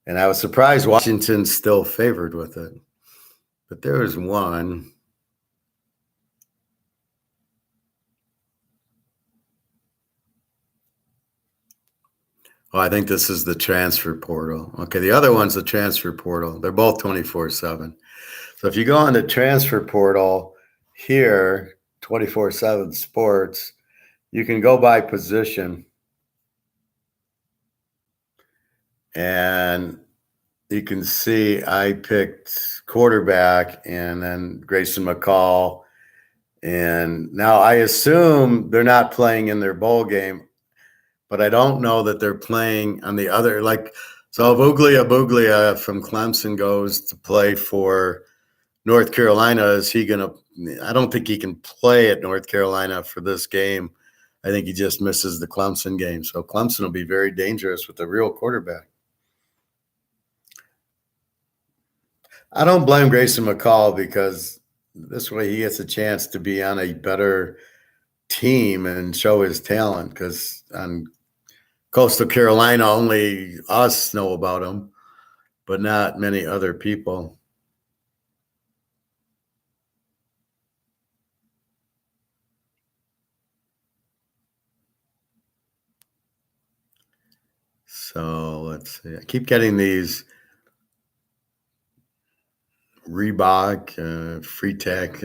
S1: And I was surprised Washington's still favored with it. But there was one. Oh, I think this is the transfer portal. Okay, the other one's the transfer portal. They're both 24/7. So if you go on the transfer portal here, 24/7 Sports, you can go by position. And you can see I picked quarterback and then Grayson McCall. And now I assume they're not playing in their bowl game, but I don't know that they're playing on the other. So if Buglia from Clemson goes to play for North Carolina, is he going to – I don't think he can play at North Carolina for this game. I think he just misses the Clemson game. So Clemson will be very dangerous with a real quarterback. I don't blame Grayson McCall because this way he gets a chance to be on a better team and show his talent, because on Coastal Carolina, only us know about him, but not many other people. So let's see. I keep getting these Reebok, Free Tech.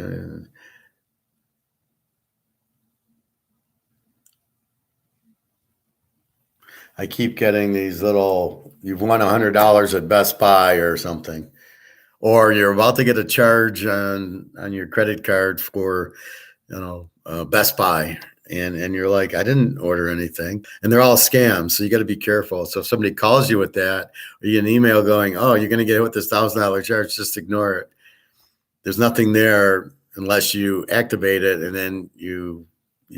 S1: I keep getting these little, you've won $100 at Best Buy or something, or you're about to get a charge on your credit card for, Best Buy. And you're like, I didn't order anything. And they're all scams. So you got to be careful. So if somebody calls you with that, or you get an email going, oh, you're going to get hit with this $1,000 charge, just ignore it. There's nothing there unless you activate it, and then you've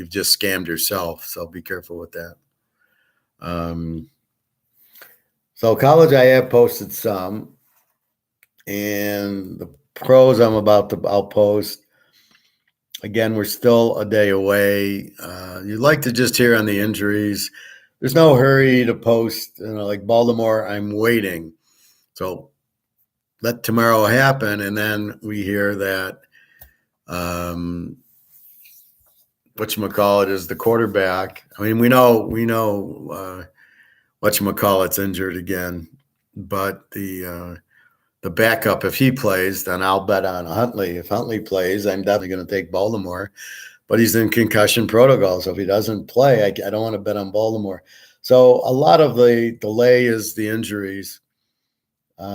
S1: just scammed yourself. So be careful with that. So college, I have posted some, and the pros I'll post. Again, we're still a day away. You'd like to just hear on the injuries. There's no hurry to post, like Baltimore, I'm waiting. So let tomorrow happen. And then we hear that whatchamacallit is the quarterback. I mean, we know whatchamacallit's injured again, but the backup, if he plays, then I'll bet on Huntley. If Huntley plays, I'm definitely going to take Baltimore, but he's in concussion protocol. So if he doesn't play, I don't want to bet on Baltimore. So a lot of the delay is the injuries. But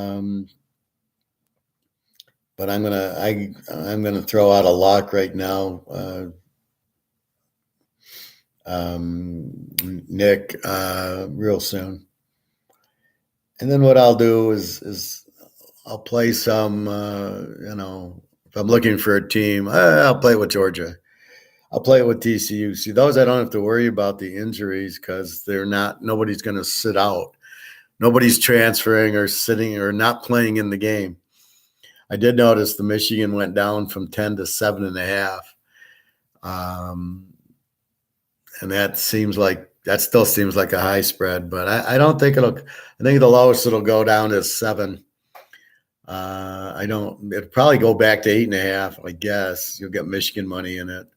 S1: I'm gonna throw out a lock right now. Nick, real soon. And then what I'll do is I'll play some, if I'm looking for a team, I'll play it with Georgia. I'll play it with TCU. See, those I don't have to worry about the injuries because nobody's going to sit out. Nobody's transferring or sitting or not playing in the game. I did notice the Michigan went down from 10 to 7.5. And that still seems like a high spread, but I don't think I think the lowest it'll go down is 7. It'll probably go back to 8.5, I guess. You'll get Michigan money in it.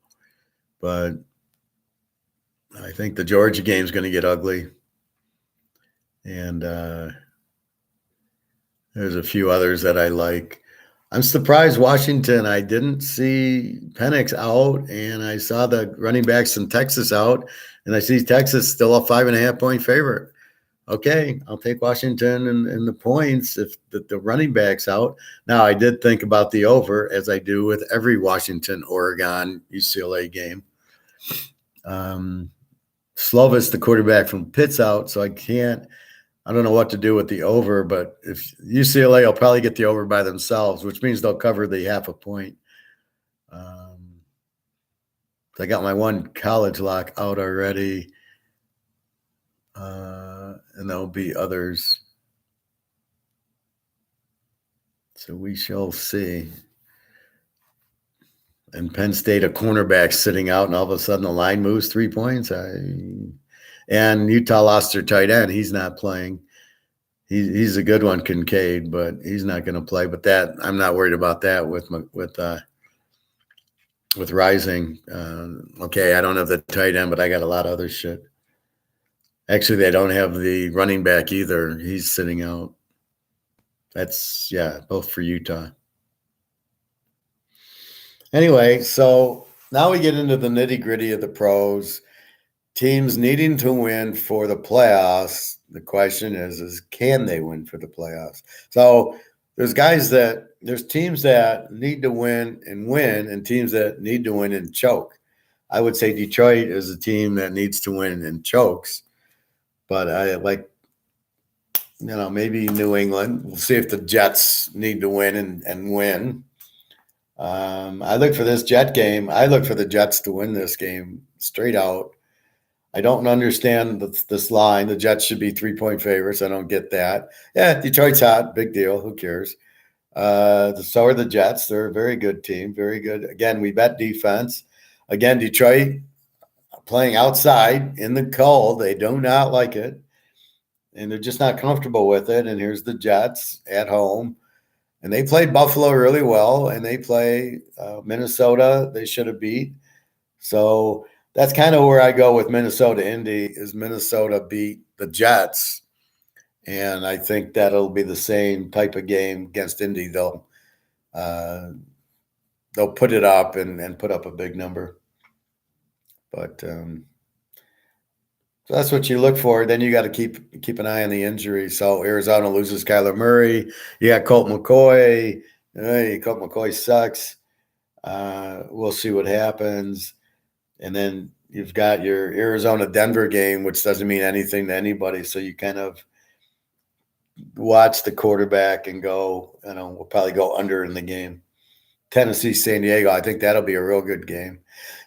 S1: But I think the Georgia game is going to get ugly. And there's a few others that I like. I'm surprised Washington. I didn't see Penix out, and I saw the running backs from Texas out, and I see Texas still a 5.5-point favorite. Okay, I'll take Washington and the points if the running back's out. Now, I did think about the over, as I do with every Washington, Oregon, UCLA game. Slovis, the quarterback from Pitt's out, so I don't know what to do with the over, but if UCLA will probably get the over by themselves, which means they'll cover the 0.5 point. I got my one college lock out already, and there'll be others. So we shall see. And Penn State, a cornerback sitting out, and all of a sudden the line moves 3 points. And Utah lost their tight end. He's not playing. He's a good one, Kincaid, but he's not going to play. But that I'm not worried about that with Rising. Okay, I don't have the tight end, but I got a lot of other shit. Actually, they don't have the running back either. He's sitting out. That's, both for Utah. Anyway, so now we get into the nitty-gritty of the pros. Teams needing to win for the playoffs. The question is can they win for the playoffs? So there's teams that need to win, and teams that need to win and choke. I would say Detroit is a team that needs to win and chokes. But I maybe New England. We'll see if the Jets need to win and win. I look for this Jet game. I look for the Jets to win this game straight out. I don't understand this line. The Jets should be 3-point favorites. I don't get that. Yeah, Detroit's hot. Big deal. Who cares? So are the Jets. They're a very good team. Very good. Again, we bet defense. Again, Detroit playing outside in the cold. They do not like it. And they're just not comfortable with it. And here's the Jets at home. And they played Buffalo really well. And they play Minnesota. They should have beat. So that's kind of where I go with Minnesota Indy is Minnesota beat the Jets. And I think that'll be the same type of game against Indy. They'll put it up and put up a big number. But so that's what you look for. Then you got to keep an eye on the injury. So Arizona loses Kyler Murray. You got Colt McCoy. Hey, Colt McCoy sucks. We'll see what happens. And then you've got your Arizona-Denver game, which doesn't mean anything to anybody. So you kind of watch the quarterback and go, we'll probably go under in the game. Tennessee-San Diego, I think that'll be a real good game.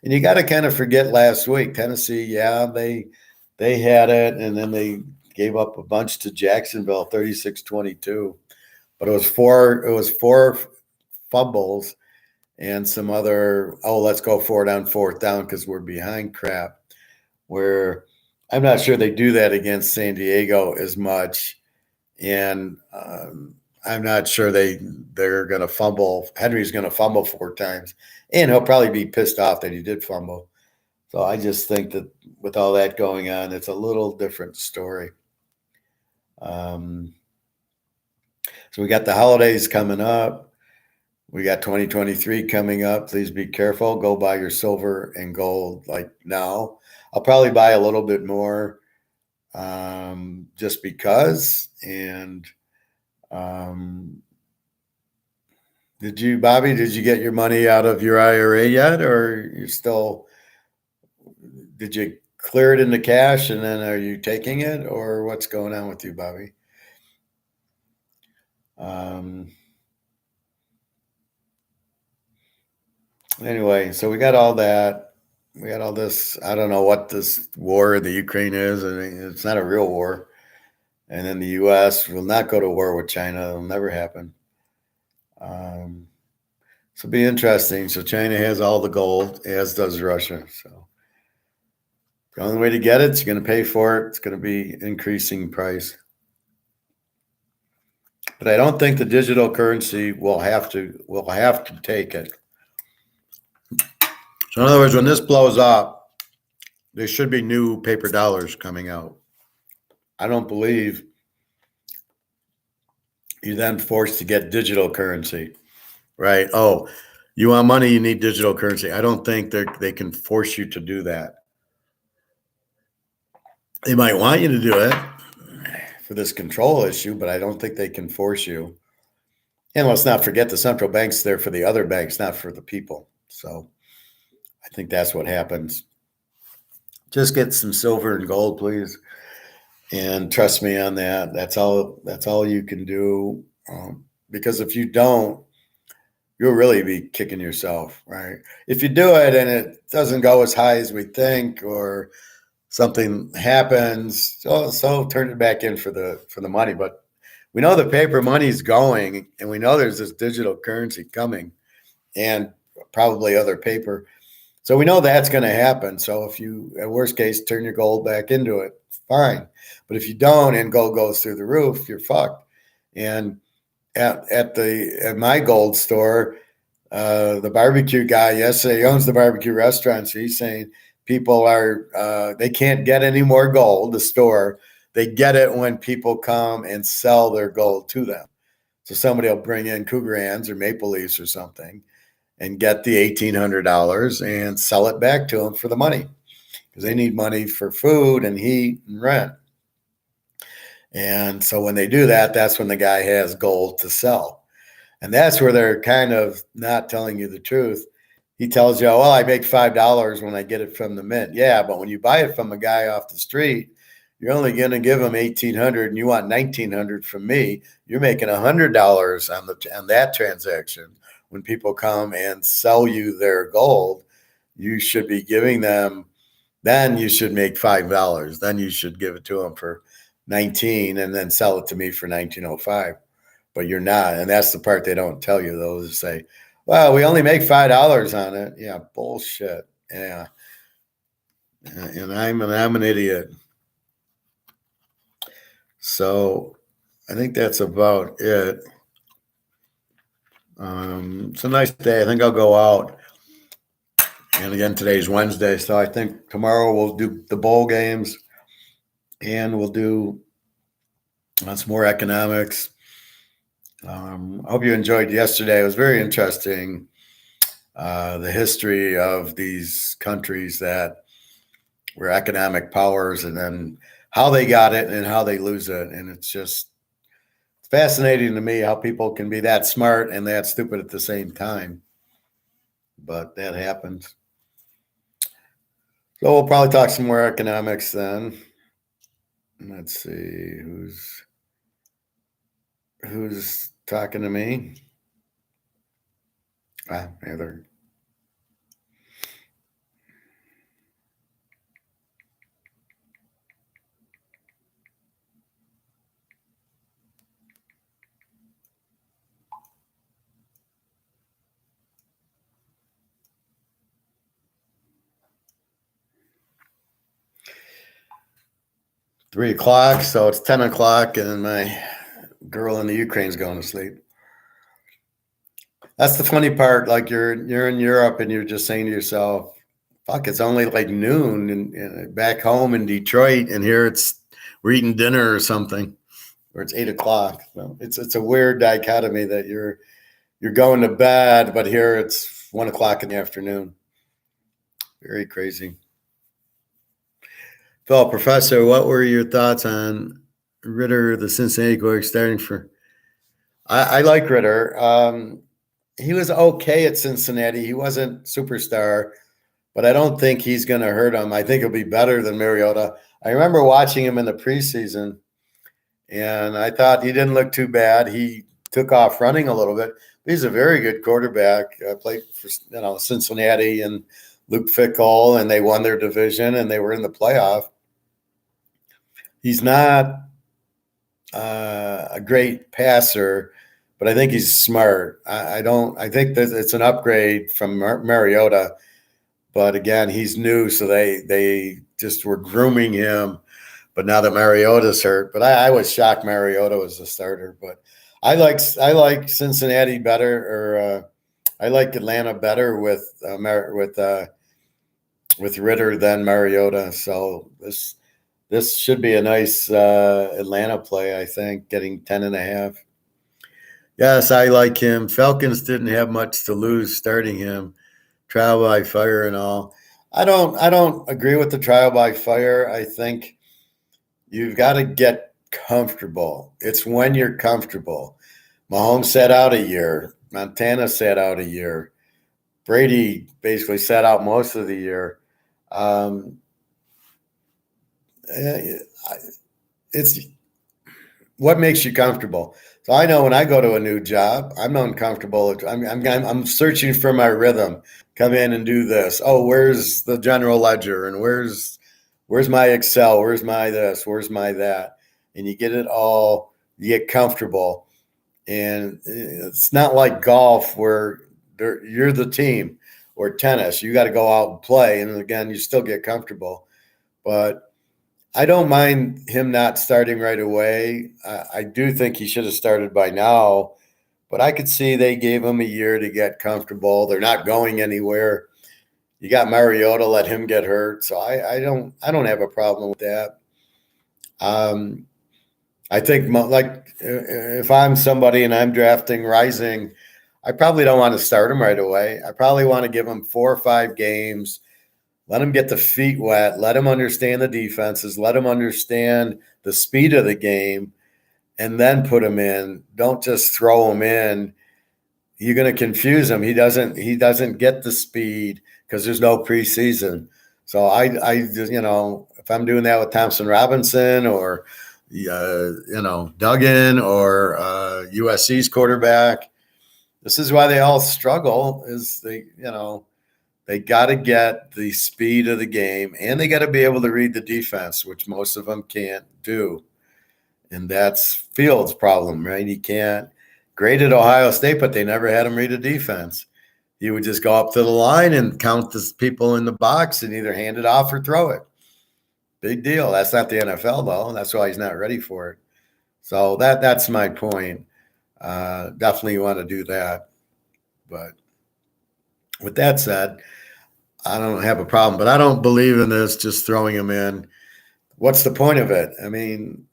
S1: And you got to kind of forget last week. Tennessee, they had it, and then they gave up a bunch to Jacksonville, 36-22. But it was four fumbles and some other, let's go for it on fourth down because we're behind crap, where I'm not sure they do that against San Diego as much. And I'm not sure they're going to fumble. Henry's going to fumble 4 times, and he'll probably be pissed off that he did fumble. So I just think that with all that going on, it's a little different story. So we got the holidays coming up. We got 2023 coming up. Please be careful. Go buy your silver and gold like now. I'll probably buy a little bit more just because. And did you get your money out of your IRA yet, or did you clear it into cash and then are you taking it, or what's going on with you, Bobby? Anyway, so we got all that. We got all this. I don't know what this war in the Ukraine is. I mean, it's not a real war. And then the U.S. will not go to war with China. It'll never happen. So it'll be interesting. So China has all the gold, as does Russia. So the only way to get it, you're going to pay for it. It's going to be increasing price. But I don't think the digital currency will have to take it. So in other words, when this blows up, there should be new paper dollars coming out. I don't believe you're then forced to get digital currency, right? Oh, you want money, you need digital currency. I don't think they can force you to do that. They might want you to do it for this control issue, but I don't think they can force you. And let's not forget the central bank's there for the other banks, not for the people. So I think that's what happens. Just get some silver and gold, please. And trust me on that. That's all you can do. Because if you don't, you'll really be kicking yourself, right? If you do it and it doesn't go as high as we think, or something happens, so turn it back in for the money. But we know the paper money's going, and we know there's this digital currency coming, and probably other paper. So we know that's going to happen. So if you, at worst case, turn your gold back into it, fine. But if you don't and gold goes through the roof, you're fucked. And at my gold store, the barbecue guy yesterday, he owns the barbecue restaurant. So he's saying people are they can't get any more gold. The store, they get it when people come and sell their gold to them. So somebody will bring in Cougar Hands or Maple Leafs or something and get the $1,800 and sell it back to them for the money because they need money for food and heat and rent. And so when they do that, that's when the guy has gold to sell. And that's where they're kind of not telling you the truth. He tells you, well, I make $5 when I get it from the mint. Yeah, but when you buy it from a guy off the street, you're only going to give him $1,800 and you want $1,900 from me. You're making $100 on that transaction. When people come and sell you their gold, you should be giving them, then you should make $5. Then you should give it to them for 19 and then sell it to me for 1905. But you're not. And that's the part they don't tell you, though, is say, well, we only make $5 on it. Yeah, bullshit. Yeah. And I'm an idiot. So I think that's about it. It's a nice day. I think I'll go out. And again, today's Wednesday. So I think tomorrow we'll do the bowl games and we'll do some more economics. I hope you enjoyed yesterday. It was very interesting. The history of these countries that were economic powers and then how they got it and how they lose it. And it's just fascinating to me how people can be that smart and that stupid at the same time. But that happens. So we'll probably talk some more economics then. Let's see who's talking to me. Either. $3:00, so it's 10:00, and my girl in the Ukraine's going to sleep. That's the funny part. Like you're in Europe and you're just saying to yourself, "Fuck, it's only like noon and back home in Detroit, and here we're eating dinner or something, or it's 8:00." So it's a weird dichotomy that you're going to bed, but here it's 1:00 in the afternoon. Very crazy. Phil, Professor, what were your thoughts on Ritter, the Cincinnati quarterback, starting for? I like Ritter. He was okay at Cincinnati. He wasn't superstar, but I don't think he's going to hurt him. I think he'll be better than Mariota. I remember watching him in the preseason, and I thought he didn't look too bad. He took off running a little bit. He's a very good quarterback. Played for Cincinnati and Luke Fickell, and they won their division, and they were in the playoff. He's not a great passer, but I think he's smart. I think that it's an upgrade from Mariota, but again, he's new, so they just were grooming him. But now that Mariota's hurt, but I was shocked Mariota was the starter. But I like Cincinnati better, or I like Atlanta better with Ritter than Mariota. So this should be a nice Atlanta play, I think, getting 10.5. Yes, I like him. Falcons didn't have much to lose starting him. Trial by fire and all. I don't agree with the trial by fire. I think you've got to get comfortable. It's when you're comfortable. Mahomes sat out a year. Montana sat out a year. Brady basically sat out most of the year. It's what makes you comfortable. So I know when I go to a new job, I'm uncomfortable. I'm searching for my rhythm. Come in and do this. Oh, where's the general ledger? And where's my Excel? Where's my this? Where's my that? And you get it all. You get comfortable, and it's not like golf where you're the team. or tennis. You got to go out and play. And again, you still get comfortable. But I don't mind him not starting right away. I do think he should have started by now. But I could see they gave him a year to get comfortable. They're not going anywhere. You got Mariota, let him get hurt. So I don't have a problem with that. I think like if I'm somebody and I'm drafting Rising, I probably don't want to start him right away. I probably want to give him 4 or 5 games, let him get the feet wet, let him understand the defenses, let him understand the speed of the game, and then put him in. Don't just throw him in. You're going to confuse him. He doesn't get the speed because there's no preseason. So I if I'm doing that with Thompson Robinson or Duggan or USC's quarterback, this is why they all struggle. Is they got to get the speed of the game and they got to be able to read the defense, which most of them can't do. And that's Fields' problem, right? He can't. Great at Ohio State, but they never had him read a defense. He would just go up to the line and count the people in the box and either hand it off or throw it. Big deal. That's not the NFL, though. That's why he's not ready for it. So that's my point. Definitely want to do that. But with that said, I don't have a problem. But I don't believe in this just throwing him in. What's the point of it? I mean,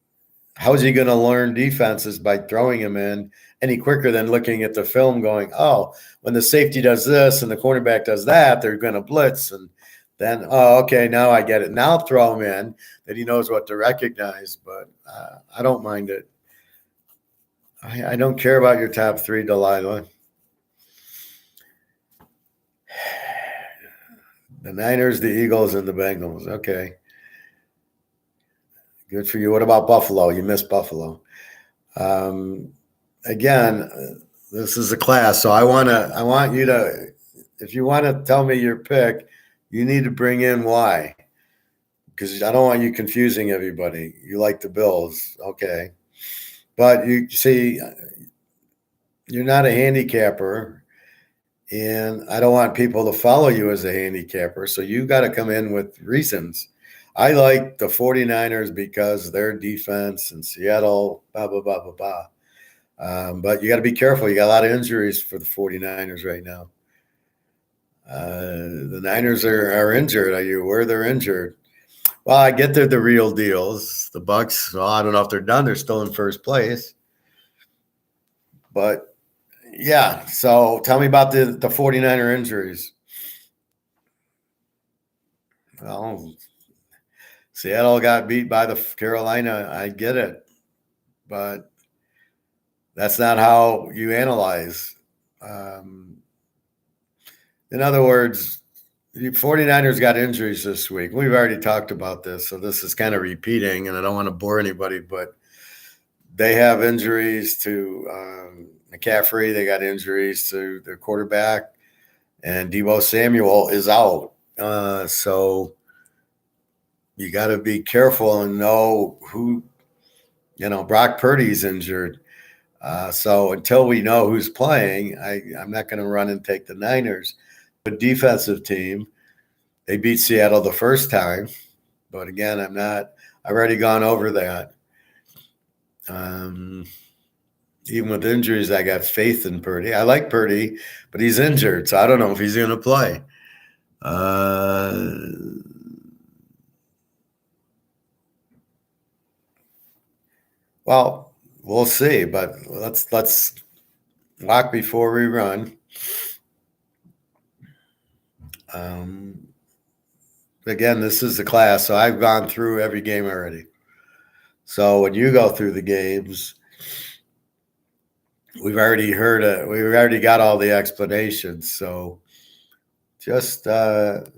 S1: how is he going to learn defenses by throwing him in any quicker than looking at the film going, oh, when the safety does this and the cornerback does that, they're going to blitz. And then, oh, okay, now I get it. Now throw him in that he knows what to recognize. But I don't mind it. I don't care about your top 3, Delilah. The Niners, the Eagles, and the Bengals. Okay. Good for you. What about Buffalo? You missed Buffalo. Again, this is a class, so I want you to, if you want to tell me your pick, you need to bring in why, because I don't want you confusing everybody. You like the Bills, okay, but you see, you're not a handicapper, and I don't want people to follow you as a handicapper, so you got to come in with reasons. I like the 49ers because their defense and Seattle, blah, blah, blah, blah, blah. But you got to be careful. You got a lot of injuries for the 49ers right now. The Niners are injured. Are you aware they're injured? Well, I get they're the real deals. The Bucks, well, I don't know if they're done. They're still in first place. But, yeah, so tell me about the 49er injuries. Well, Seattle got beat by the Carolina. I get it. But that's not how you analyze. In other words, the 49ers got injuries this week. We've already talked about this, so this is kind of repeating, and I don't want to bore anybody, but they have injuries to McCaffrey. They got injuries to their quarterback, and Deebo Samuel is out. So you got to be careful and know who, Brock Purdy's injured. So until we know who's playing, I'm not going to run and take the Niners. A defensive team, they beat Seattle the first time. But again, I've already gone over that. Even with injuries, I got faith in Purdy. I like Purdy, but he's injured, so I don't know if he's going to play. Well, we'll see, but let's walk before we run. Again, this is the class, so I've gone through every game already. So when you go through the games, we've already heard it. We've already got all the explanations. So just just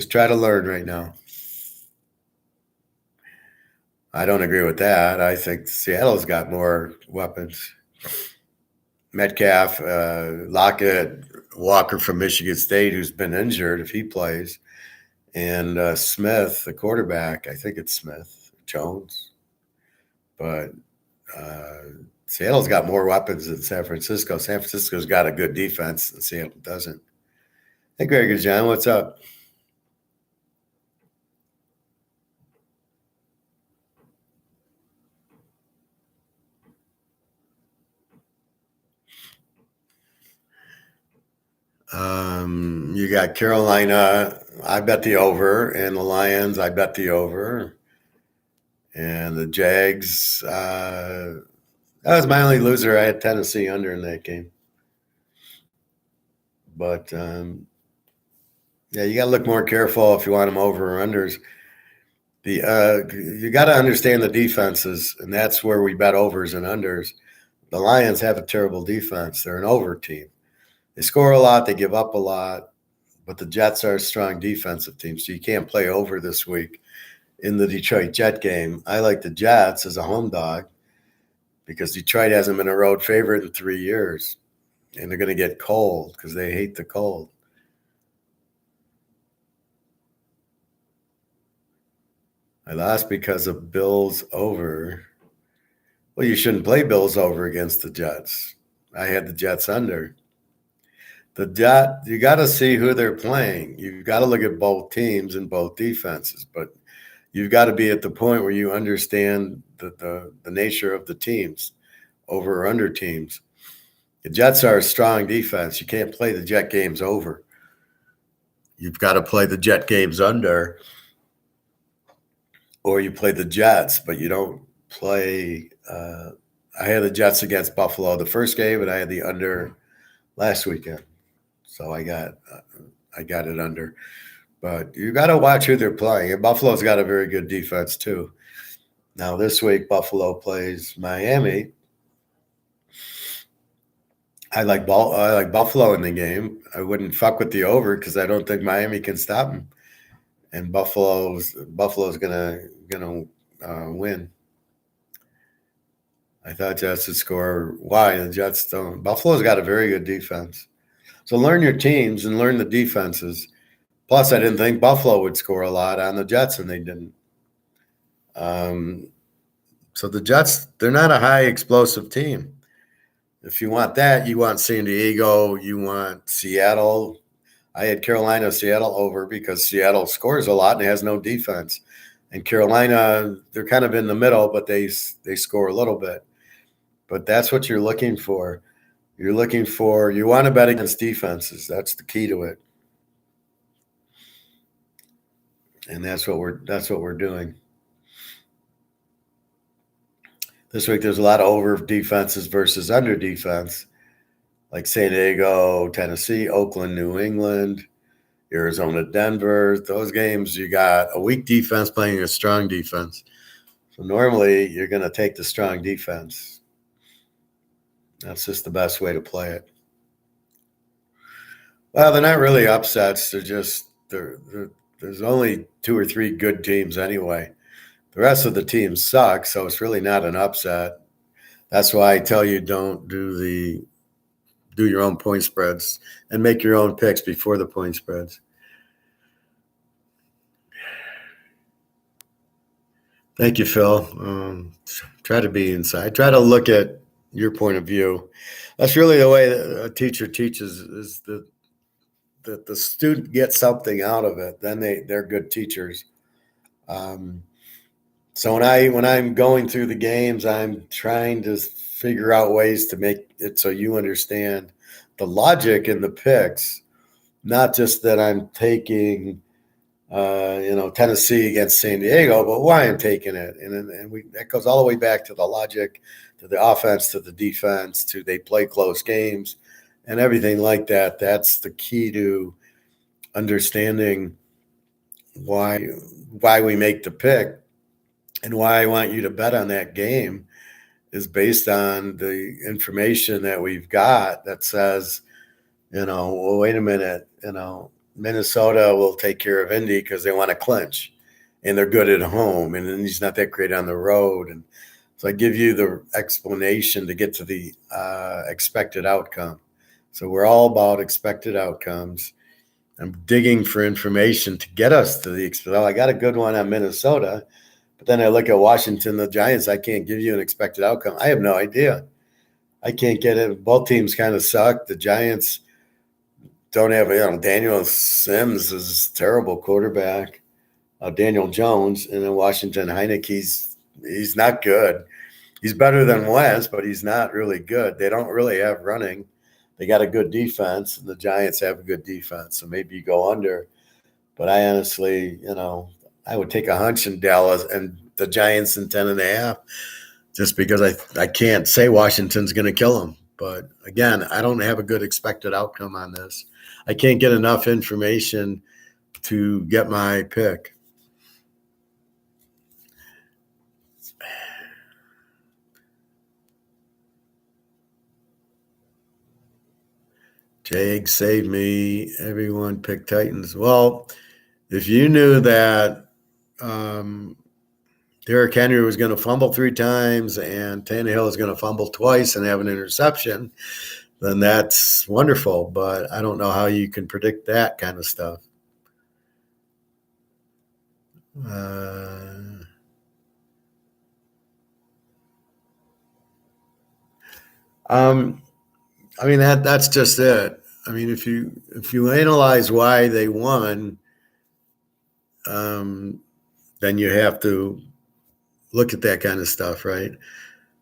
S1: try to learn right now. I don't agree with that. I think Seattle's got more weapons. Metcalf, Lockett, Walker from Michigan State, who's been injured if he plays, and Smith, the quarterback. I think it's Smith, Jones. But Seattle's got more weapons than San Francisco. San Francisco's got a good defense, and Seattle doesn't. Hey, Gregor John, what's up? You got Carolina. I bet the over, and the Lions. I bet the over, and the Jags. That was my only loser. I had Tennessee under in that game, but yeah, you got to look more careful if you want them over or unders. You got to understand the defenses, and that's where we bet overs and unders. The Lions have a terrible defense. They're an over team. They score a lot, they give up a lot, but the Jets are a strong defensive team, so you can't play over this week in the Detroit Jet game. I like the Jets as a home dog because Detroit hasn't been a road favorite in 3 years, and they're going to get cold because they hate the cold. I lost because of Bills over. Well, you shouldn't play Bills over against the Jets. I had the Jets under. The Jet, you got to see who they're playing. You've got to look at both teams and both defenses, but you've got to be at the point where you understand the nature of the teams, over or under teams. The Jets are a strong defense. You can't play the Jet games over. You've got to play the Jet games under, or you play the Jets, but you don't play. I had the Jets against Buffalo the first game, and I had the under last weekend. So I got it under. But you got to watch who they're playing. And Buffalo's got a very good defense too. Now this week Buffalo plays Miami. I like Buffalo in the game. I wouldn't fuck with the over because I don't think Miami can stop them. And Buffalo's gonna win. I thought Jets would score. Why the Jets don't? Buffalo's got a very good defense. So learn your teams and learn the defenses. Plus, I didn't think Buffalo would score a lot on the Jets, and they didn't. So the Jets, they're not a high explosive team. If you want that, you want San Diego, you want Seattle. I had Carolina, Seattle over because Seattle scores a lot and has no defense. And Carolina, they're kind of in the middle, but they score a little bit. But that's what you're looking for. You want to bet against defenses. That's the key to it. And that's what we're doing. This week there's a lot of over defenses versus under defense, like San Diego, Tennessee, Oakland, New England, Arizona, Denver. Those games you got a weak defense playing a strong defense. So normally you're going to take the strong defense. That's just the best way to play it. Well, they're not really upsets. There's only 2 or 3 good teams anyway. The rest of the teams suck, so it's really not an upset. That's why I tell you don't do your own point spreads and make your own picks before the point spreads. Thank you, Phil. Try to be inside. Try to look at your point of view. That's really the way that a teacher teaches, is that the student gets something out of it. Then they're good teachers. So when I'm going through the games, I'm trying to figure out ways to make it so you understand the logic in the picks, not just that I'm taking Tennessee against San Diego, but why I'm taking it. And that goes all the way back to the logic, to the offense, to the defense, to they play close games and everything like that. That's the key to understanding why we make the pick and why I want you to bet on that game is based on the information that we've got that says, well, wait a minute, Minnesota will take care of Indy because they want to clinch and they're good at home and he's not that great on the road. And so I give you the explanation to get to the expected outcome. So we're all about expected outcomes. I'm digging for information to get us to the I got a good one on Minnesota, but then I look at Washington, the Giants. I can't give you an expected outcome. I have no idea. I can't get it. Both teams kind of suck. The Giants don't have, Daniel Sims is a terrible quarterback. Daniel Jones, and then Washington Heineke's he's not good. He's better than Wentz, but he's not really good. They don't really have running. They got a good defense, and the Giants have a good defense. So maybe you go under. But I honestly, I would take a hunch in Dallas and the Giants in 10.5, just because I can't say Washington's going to kill them. But again, I don't have a good expected outcome on this. I can't get enough information to get my pick. Jake, save me. Everyone pick Titans. Well, if you knew that Derrick Henry was going to fumble 3 times and Tannehill is going to fumble twice and have an interception, then that's wonderful. But I don't know how you can predict that kind of stuff. I mean, that's just it. I mean, if you analyze why they won, then you have to look at that kind of stuff, right?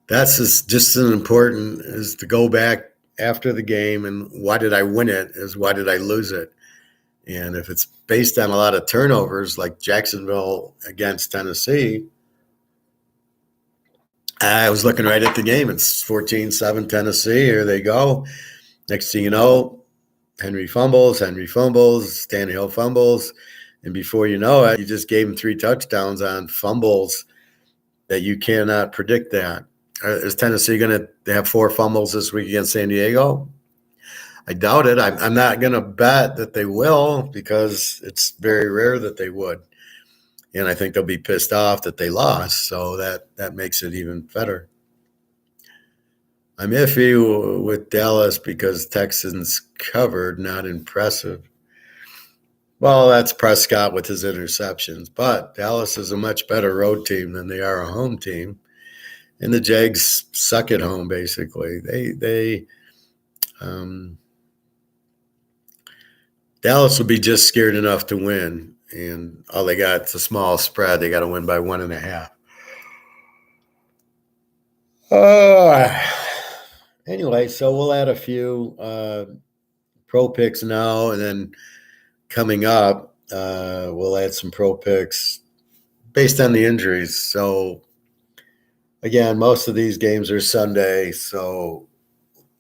S1: That's just as important as to go back after the game and why did I win it is why did I lose it? And if it's based on a lot of turnovers like Jacksonville against Tennessee, I was looking right at the game. It's 14-7 Tennessee. Here they go. Next thing you know, Henry fumbles, Tannehill fumbles. And before you know it, you just gave him 3 touchdowns on fumbles that you cannot predict that. Is Tennessee going to have 4 fumbles this week against San Diego? I doubt it. I'm not going to bet that they will because it's very rare that they would. And I think they'll be pissed off that they lost. So that makes it even better. I'm iffy with Dallas because Texans covered, not impressive. Well, that's Prescott with his interceptions. But Dallas is a much better road team than they are a home team. And the Jags suck at home, basically. Dallas will be just scared enough to win. And all they got is a small spread. They got to win by 1.5. Anyway, so we'll add a few pro picks now, and then coming up, we'll add some pro picks based on the injuries. So, again, most of these games are Sunday, so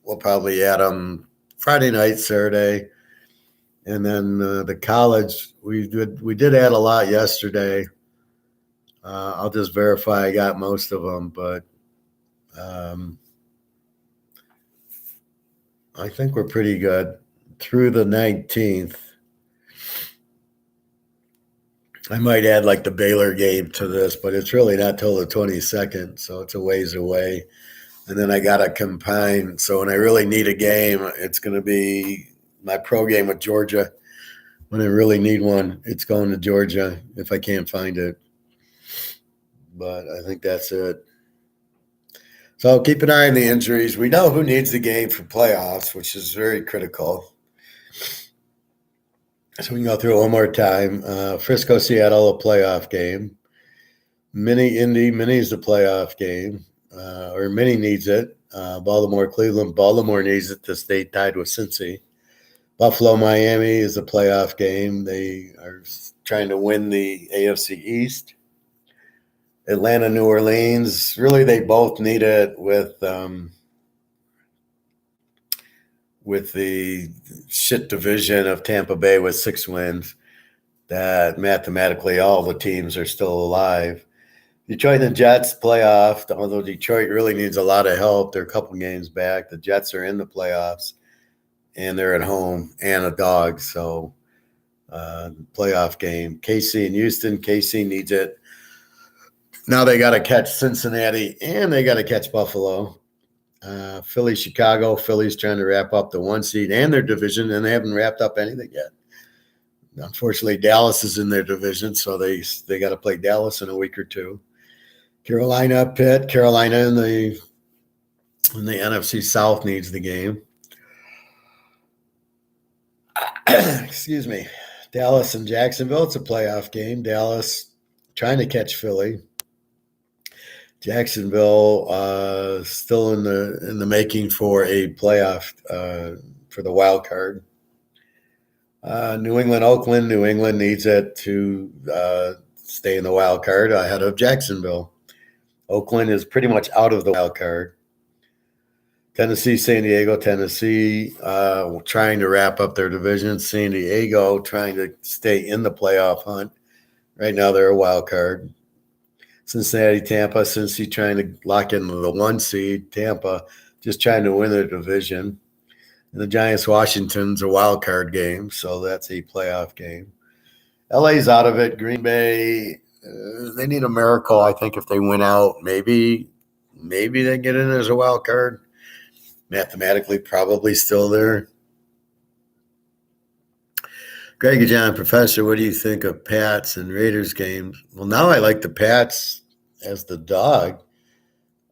S1: we'll probably add them Friday night, Saturday. And then the college, we did add a lot yesterday. I'll just verify I got most of them, but I think we're pretty good through the 19th. I might add like the Baylor game to this, but it's really not till the 22nd, so it's a ways away. And then I got to combine. So when I really need a game, it's going to be my pro game with Georgia. When I really need one, it's going to Georgia if I can't find it. But I think that's it. So keep an eye on the injuries. We know who needs the game for playoffs, which is very critical. So we can go through it one more time. Frisco, Seattle, a playoff game. Indy, is a playoff game. Or Mini needs it. Baltimore, Cleveland, Baltimore needs it to stay tied with Cincy. Buffalo, Miami is a playoff game. They are trying to win the AFC East. Atlanta, New Orleans, really they both need it with the shit division of Tampa Bay with 6 wins, that mathematically all the teams are still alive. Detroit and the Jets playoff, although Detroit really needs a lot of help. They're a couple games back. The Jets are in the playoffs, and they're at home and a dog. So playoff game. KC and Houston. KC needs it. Now they got to catch Cincinnati, and they got to catch Buffalo. Philly, Chicago. Philly's trying to wrap up the 1 seed and their division, and they haven't wrapped up anything yet. Unfortunately, Dallas is in their division, so they got to play Dallas in a week or two. Carolina, Pitt. Carolina in the And the NFC South needs the game. Excuse me. Dallas and Jacksonville. It's a playoff game. Dallas trying to catch Philly. Jacksonville still in the making for a playoff for the wild card. New England, Oakland. New England needs it to stay in the wild card ahead of Jacksonville. Oakland is pretty much out of the wild card. Tennessee, San Diego, Tennessee trying to wrap up their division. San Diego trying to stay in the playoff hunt. Right now they're a wild card. Cincinnati, Tampa, Cincy trying to lock into the 1 seed. Tampa just trying to win their division. And the Giants, Washington's a wild card game, so that's a playoff game. LA's out of it. Green Bay, they need a miracle, I think, if they win out. Maybe they get in as a wild card. Mathematically, probably still there. Greg John, Professor, what do you think of Pats and Raiders games? Well, now I like the Pats as the dog.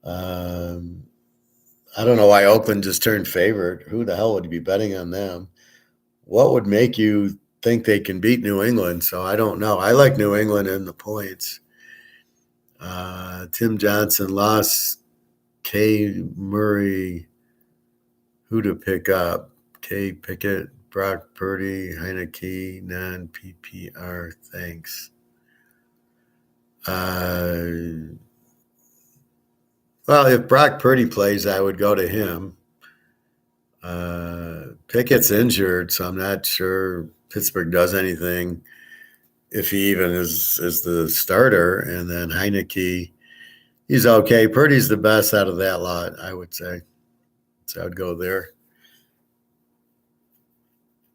S1: I don't know why Oakland just turned favorite. Who the hell would be betting on them? What would make you think they can beat New England? So I don't know. I like New England in the points. Tim Johnson lost. K. Murray. Who to pick up? K. Pickett, Brock Purdy, Heineke, non-PPR. Thanks. Well, if Brock Purdy plays, I would go to him. Pickett's injured, so I'm not sure Pittsburgh does anything if he even is the starter. And then Heineke, he's okay. Purdy's the best out of that lot, I would say. So I'd go there.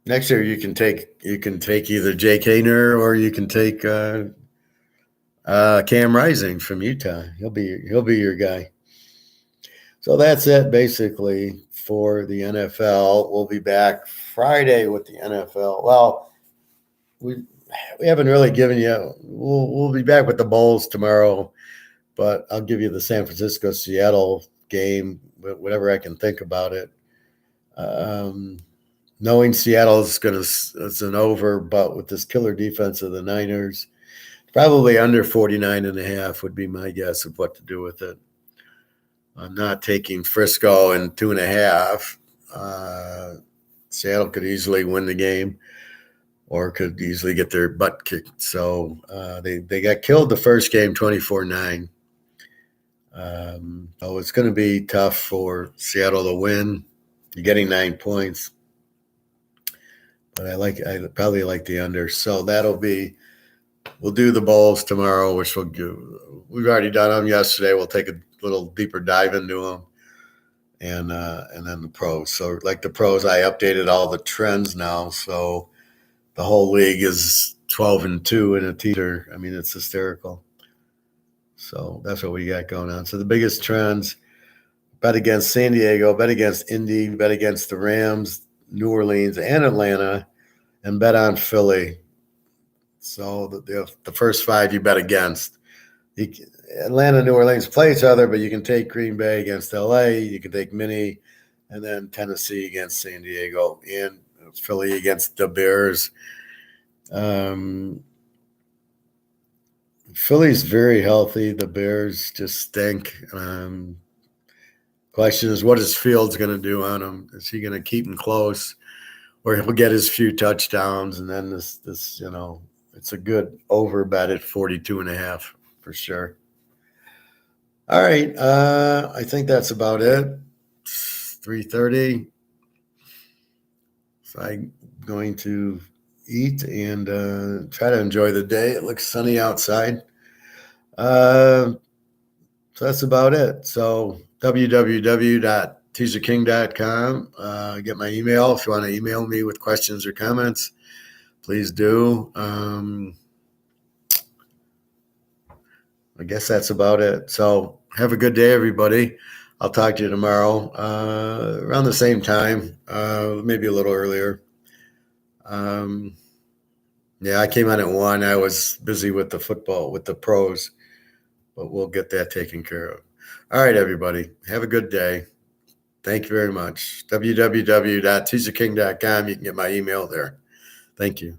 S1: Next year, you can take either Jake Haener or you can take Cam Rising from Utah. He'll be your guy. So that's it basically for the NFL. We'll be back Friday with the NFL. Well, we haven't really given you. We'll be back with the Bulls tomorrow, but I'll give you the San Francisco Seattle game, whatever I can think about it. Knowing Seattle is an over, but with this killer defense of the Niners, probably under 49.5 would be my guess of what to do with it. I'm not taking Frisco in 2.5. Seattle could easily win the game or could easily get their butt kicked. So they got killed the first game 24-9. So it's going to be tough for Seattle to win. You're getting 9 points. But I probably like the under. So we'll do the Bulls tomorrow, which we've already done them yesterday. We'll take a little deeper dive into them, and then the pros. So like the pros, I updated all the trends now. So the whole league is 12-2 in a teeter. I mean, it's hysterical. So that's what we got going on. So the biggest trends: bet against San Diego, bet against Indy, bet against the Rams, New Orleans, and Atlanta, and bet on Philly. So the first 5 you bet against. Atlanta, New Orleans play each other, but you can take Green Bay against LA, you can take Minnie, and then Tennessee against San Diego, and Philly against the Bears. Philly's very healthy. The Bears just stink. Question is, what is Fields going to do on him? Is he going to keep him close, or he'll get his few touchdowns? And then this, it's a good over bet at 42.5 for sure. All right, I think that's about it. It's 3:30. So I'm going to eat and try to enjoy the day. It looks sunny outside. So that's about it. So www.teaserking.com. Get my email. If you want to email me with questions or comments, please do. I guess that's about it. So have a good day, everybody. I'll talk to you tomorrow around the same time, maybe a little earlier. Yeah, I came on at 1. I was busy with the football, with the pros, but we'll get that taken care of. All right, everybody. Have a good day. Thank you very much. www.teaserking.com. You can get my email there. Thank you.